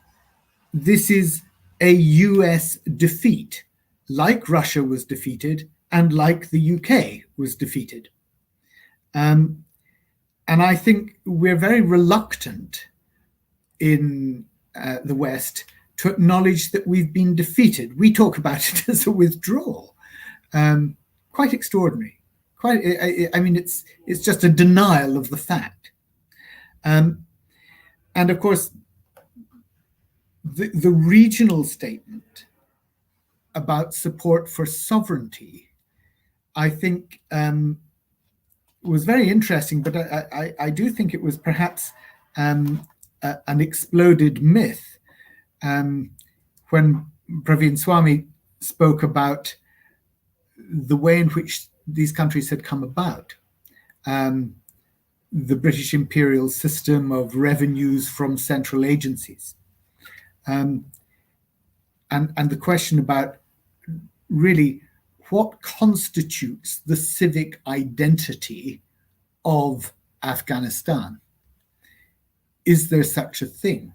this is a US defeat, like Russia was defeated and like the UK was defeated. And I think we're very reluctant in the West to acknowledge that we've been defeated. We talk about it as a withdrawal. Quite extraordinary. It's just a denial of the fact. And of course, the regional statement about support for sovereignty, I think, was very interesting, but I do think it was perhaps an exploded myth when Praveen Swami spoke about the way in which these countries had come about. The British imperial system of revenues from central agencies. And the question about really what constitutes the civic identity of Afghanistan. Is there such a thing?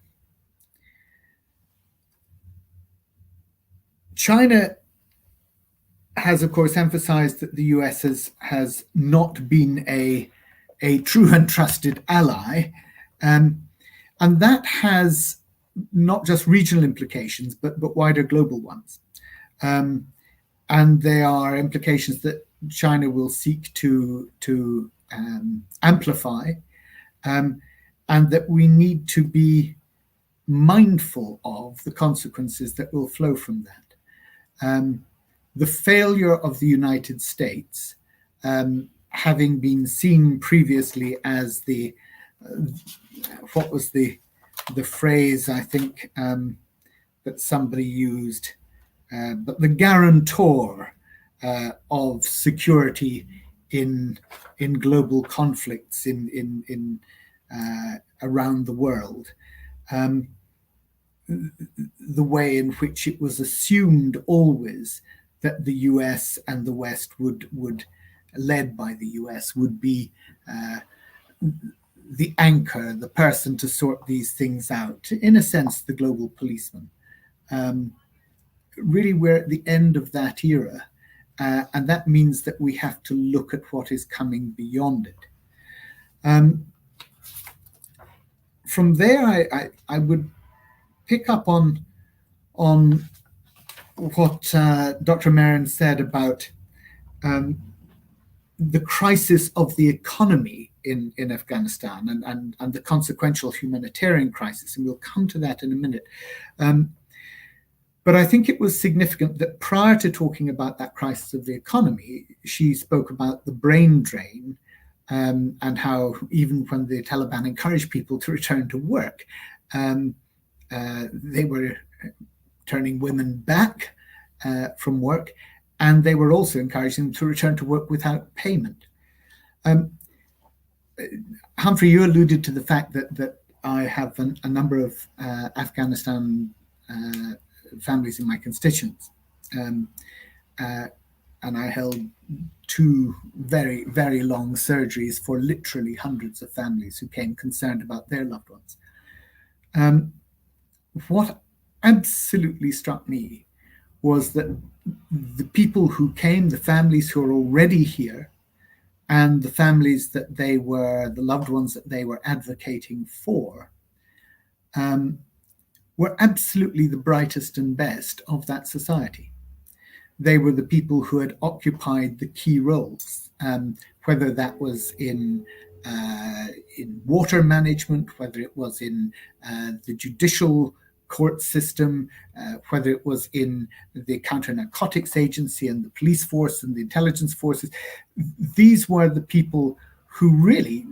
China has, of course, emphasized that the US has not been a true and trusted ally. And that has not just regional implications, but wider global ones. and there are implications that China will seek to amplify, and that we need to be mindful of the consequences that will flow from that. The failure of the United States, having been seen previously as the what was the phrase I think that somebody used, but the guarantor of security in global conflicts in around the world. The way in which it was assumed always that the US and the West would led by the US, would be the anchor, the person to sort these things out, in a sense, the global policeman. Really, we're at the end of that era, and that means that we have to look at what is coming beyond it. From there, I would pick up on what Dr. Mehran said about the crisis of the economy in Afghanistan and the consequential humanitarian crisis, and we'll come to that in a minute. But I think it was significant that prior to talking about that crisis of the economy, she spoke about the brain drain, and how even when the Taliban encouraged people to return to work, they were turning women back from work, and they were also encouraging them to return to work without payment. Humphrey, you alluded to the fact that I have a number of Afghanistan families in my constituents, and I held 2 very, very long surgeries for literally hundreds of families who came concerned about their loved ones. What absolutely struck me was that the people who came, the families who are already here, and the families that the loved ones that they were advocating for, were absolutely the brightest and best of that society. They were the people who had occupied the key roles, whether that was in water management, whether it was in the judicial court system, whether it was in the counter-narcotics agency and the police force and the intelligence forces. These were the people who really,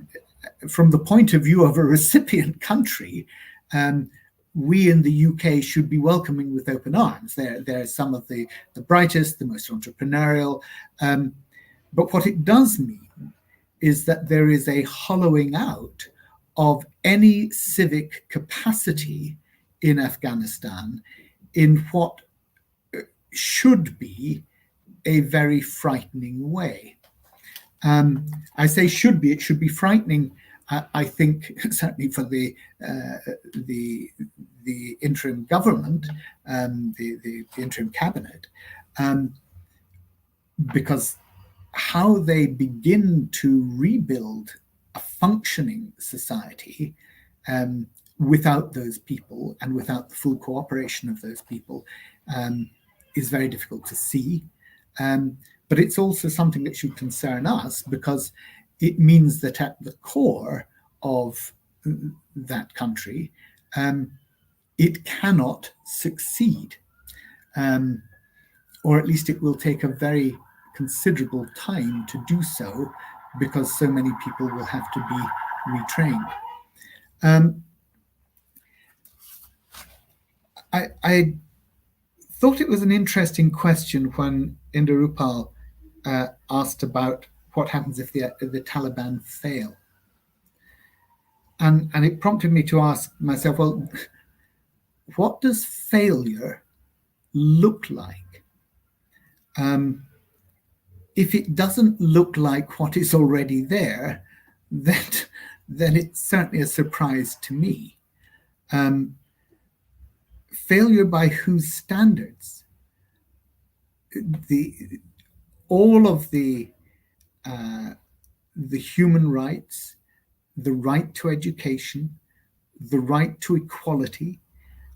from the point of view of a recipient country, we in the UK should be welcoming with open arms. They're some of the brightest, the most entrepreneurial. But what it does mean is that there is a hollowing out of any civic capacity in Afghanistan in what should be a very frightening way. I say should be, it should be frightening, I think, certainly for the interim government, the interim cabinet, because how they begin to rebuild a functioning society without those people and without the full cooperation of those people is very difficult to see. But it's also something that should concern us, because it means that at the core of that country, it cannot succeed, or at least it will take a very considerable time to do so, because so many people will have to be retrained. I thought it was an interesting question when Inderupal asked about what happens if the Taliban fail. And it prompted me to ask myself, well, what does failure look like? If it doesn't look like what is already there, then it's certainly a surprise to me. Failure by whose standards? All of the human rights, the right to education, the right to equality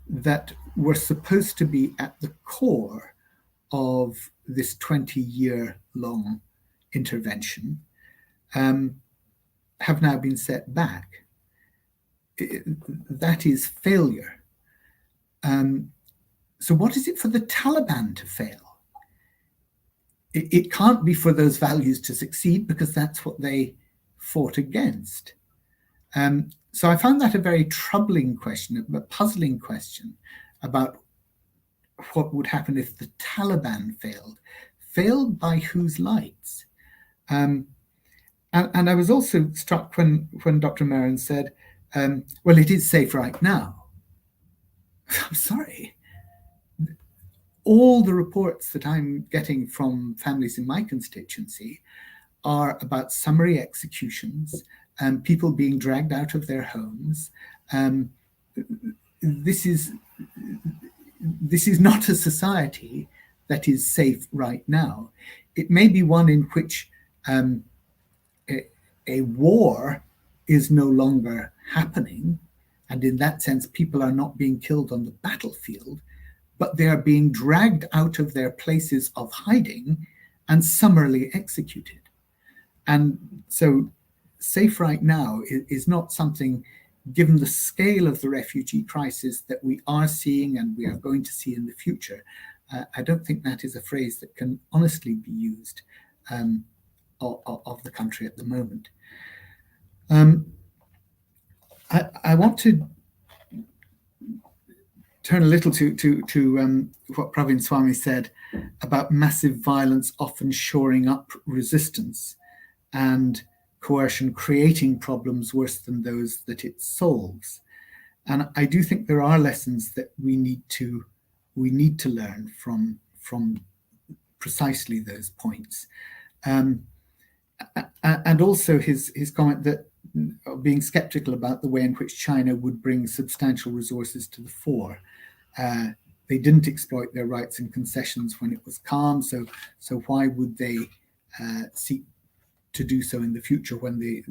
that were supposed to be at the core of this 20-year-long intervention have now been set back. That is failure. So what is it for the Taliban to fail? It can't be for those values to succeed, because that's what they fought against. So I found that a very troubling question, a puzzling question about what would happen if the Taliban failed. Failed by whose lights? And I was also struck when Dr. Mehran said, well, it is safe right now. I'm sorry. All the reports that I'm getting from families in my constituency are about summary executions and people being dragged out of their homes. This is not a society that is safe right now. It may be one in which a war is no longer happening, and in that sense, people are not being killed on the battlefield, but they are being dragged out of their places of hiding and summarily executed. And so safe right now is not something, given the scale of the refugee crisis that we are seeing and we are going to see in the future. I don't think that is a phrase that can honestly be used of the country at the moment. I want to turn a little to what Praveen Swami said about massive violence often shoring up resistance and coercion creating problems worse than those that it solves. And I do think there are lessons that we need to learn from precisely those points. And also his comment that being skeptical about the way in which China would bring substantial resources to the fore. They didn't exploit their rights and concessions when it was calm, so why would they seek to do so in the future when the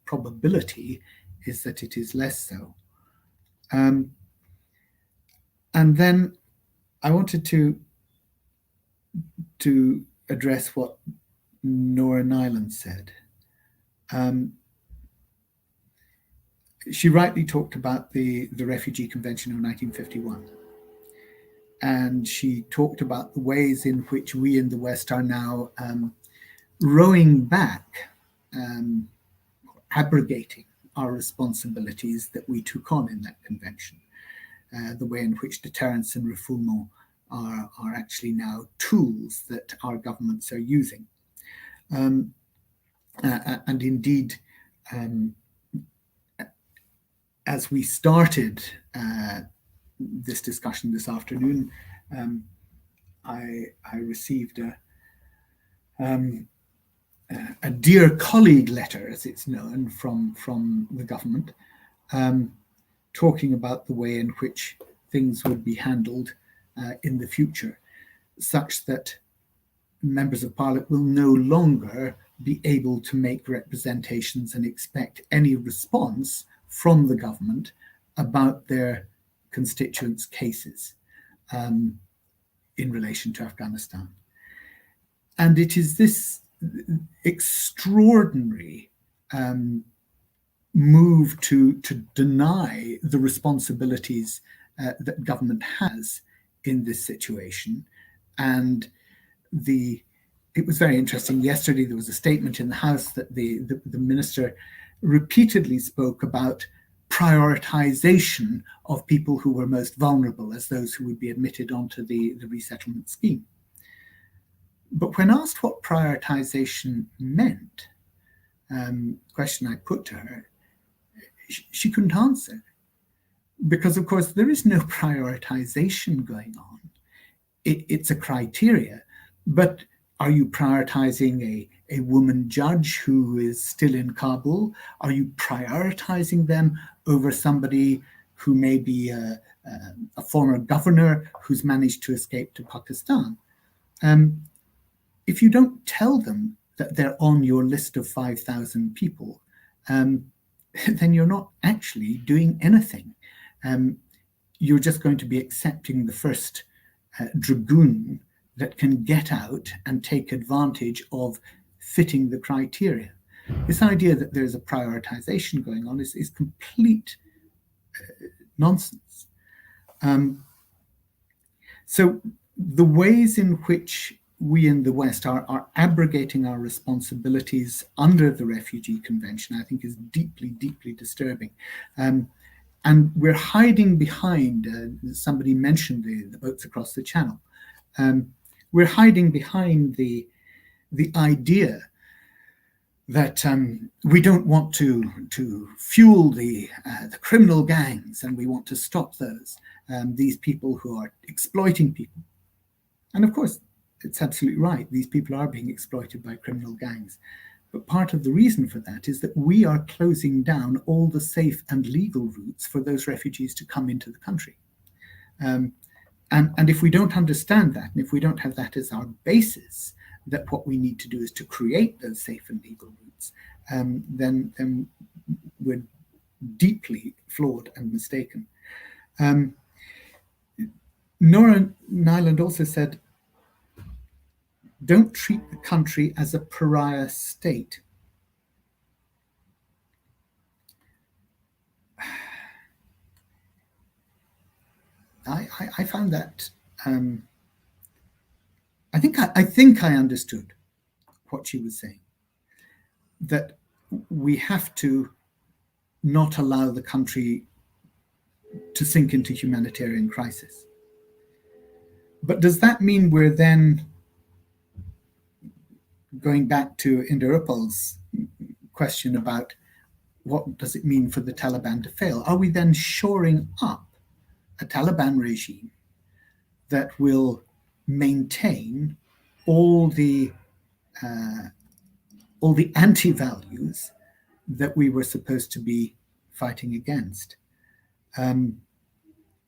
probability is that it is less so? And then I wanted to address what Norah Niland said. She rightly talked about the Refugee Convention of 1951. And she talked about the ways in which we in the West are now rowing back, abrogating our responsibilities that we took on in that convention. The way in which deterrence and refoulement are actually now tools that our governments are using. And indeed, as we started this discussion this afternoon, I received a dear colleague letter, as it's known, from the government, talking about the way in which things would be handled in the future, such that members of parliament will no longer be able to make representations and expect any response from the government about their constituents' cases in relation to Afghanistan. And it is this extraordinary move to deny the responsibilities that government has in this situation. And it was very interesting. Yesterday, there was a statement in the House that the minister repeatedly spoke about prioritization of people who were most vulnerable as those who would be admitted onto the resettlement scheme. But when asked what prioritization meant, question I put to her, she couldn't answer. Because, of course, there is no prioritization going on. It's a criteria. But are you prioritizing a woman judge who is still in Kabul? Are you prioritizing them over somebody who may be a former governor who's managed to escape to Pakistan? If you don't tell them that they're on your list of 5,000 people, then you're not actually doing anything. You're just going to be accepting the first dragoon that can get out and take advantage of fitting the criteria. This idea that there's a prioritization going on is complete nonsense. So the ways in which we in the West are abrogating our responsibilities under the Refugee Convention, I think, is deeply, deeply disturbing. And we're hiding behind, somebody mentioned the boats across the channel. We're hiding behind the idea that we don't want to fuel the criminal gangs, and we want to stop those, these people who are exploiting people. And of course, it's absolutely right. These people are being exploited by criminal gangs. But part of the reason for that is that we are closing down all the safe and legal routes for those refugees to come into the country. And if we don't understand that, and if we don't have that as our basis, that what we need to do is to create those safe and legal routes, then we're deeply flawed and mistaken. Norah Niland also said, don't treat the country as a pariah state. I found that, I think I understood what she was saying, that we have to not allow the country to sink into humanitarian crisis. But does that mean we're then going back to Inderpal's question about what does it mean for the Taliban to fail? Are we then shoring up a Taliban regime that will maintain all the anti-values that we were supposed to be fighting against?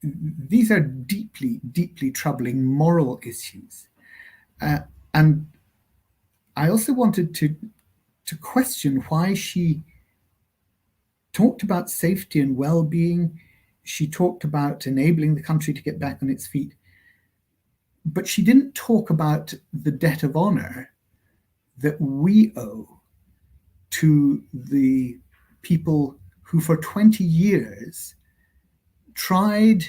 These are deeply, deeply troubling moral issues. And I also wanted to question why she talked about safety and well-being. She talked about enabling the country to get back on its feet. But she didn't talk about the debt of honor that we owe to the people who for 20 years tried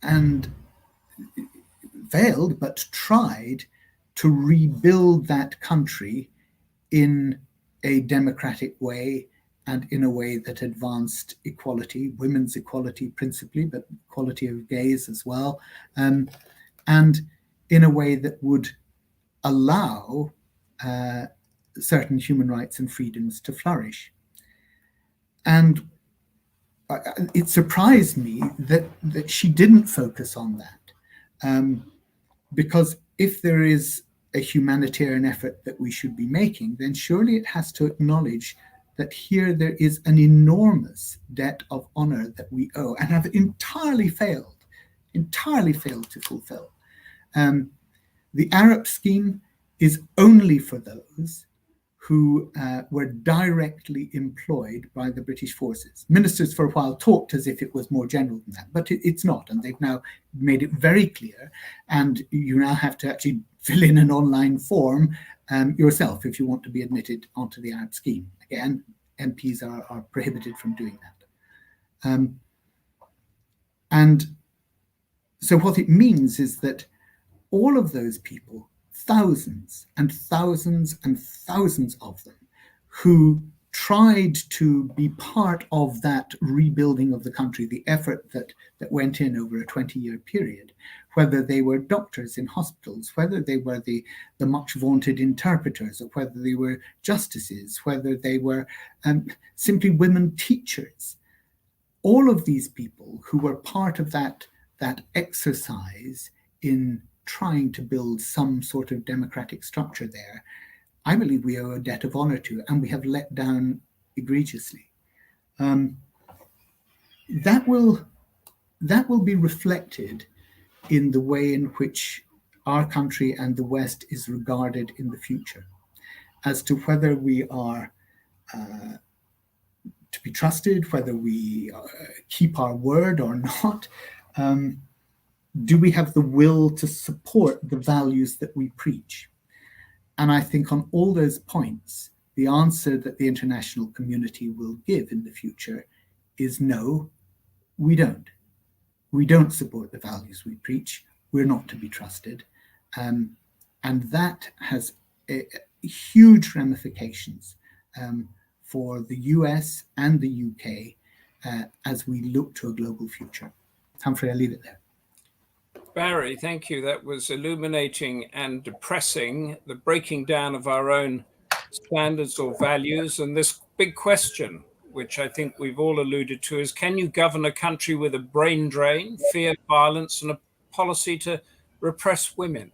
and failed, but tried to rebuild that country in a democratic way and in a way that advanced equality, women's equality principally, but equality of gays as well, and in a way that would allow certain human rights and freedoms to flourish. And it surprised me that she didn't focus on that, because if there is a humanitarian effort that we should be making, then surely it has to acknowledge that here there is an enormous debt of honor that we owe and have entirely failed to fulfill. The Arab scheme is only for those who were directly employed by the British forces. Ministers for a while talked as if it was more general than that, but it's not. And they've now made it very clear. And you now have to actually fill in an online form yourself if you want to be admitted onto the Arab scheme. Again, MPs are prohibited from doing that. And so what it means is that all of those people, thousands and thousands and thousands of them, who tried to be part of that rebuilding of the country, the effort that went in over a 20-year period, whether they were doctors in hospitals, whether they were the much vaunted interpreters, or whether they were justices, whether they were simply women teachers. All of these people who were part of that exercise in trying to build some sort of democratic structure there, I believe we owe a debt of honor to, and we have let down egregiously. That will be reflected in the way in which our country and the West is regarded in the future, as to whether we are to be trusted, whether we keep our word or not. do we have the will to support the values that we preach? And I think on all those points, the answer that the international community will give in the future is no, we don't. We don't support the values we preach. We're not to be trusted. And that has huge ramifications for the US and the UK as we look to a global future. Humphrey, I'll leave it there.
Barry, thank you. That was illuminating and depressing, the breaking down of our own standards or values. And this big question, which I think we've all alluded to, is can you govern a country with a brain drain, fear, violence, and a policy to repress women?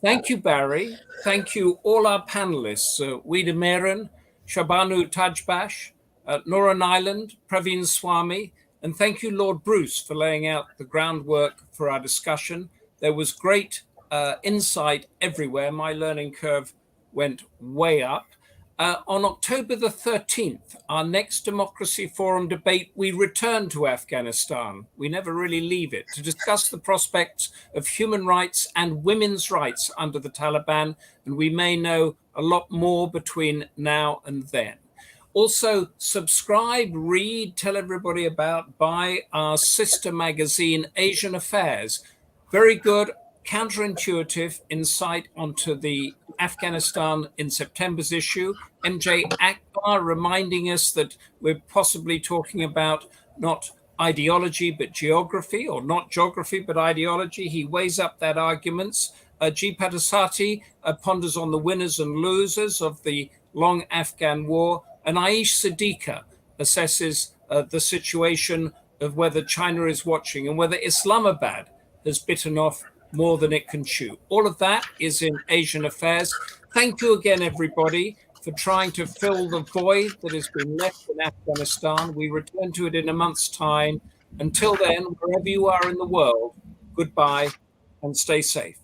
Thank you, Barry. Thank you, all our panelists, Weeda, Mehran, Shahrbanou, Tadjbakhsh, Norah, Niland, Praveen, Swami, and thank you, Lord Bruce, for laying out the groundwork for our discussion. There was great insight everywhere. My learning curve went way up. On October the 13th, our next Democracy Forum debate, we return to Afghanistan. We never really leave it, to discuss the prospects of human rights and women's rights under the Taliban, and we may know a lot more between now and then. Also, subscribe, read, tell everybody about, buy our sister magazine, Asian Affairs. Very good, counterintuitive insight onto the Afghanistan in September's issue. MJ Akbar reminding us that we're possibly talking about not ideology but geography, or not geography but ideology. He weighs up that arguments. G. Padasati ponders on the winners and losers of the long Afghan war. And Aish Siddiqa assesses the situation of whether China is watching and whether Islamabad has bitten off more than it can chew. All of that is in Asian Affairs. Thank you again, everybody, for trying to fill the void that has been left in Afghanistan. We return to it in a month's time. Until then, wherever you are in the world, goodbye and stay safe.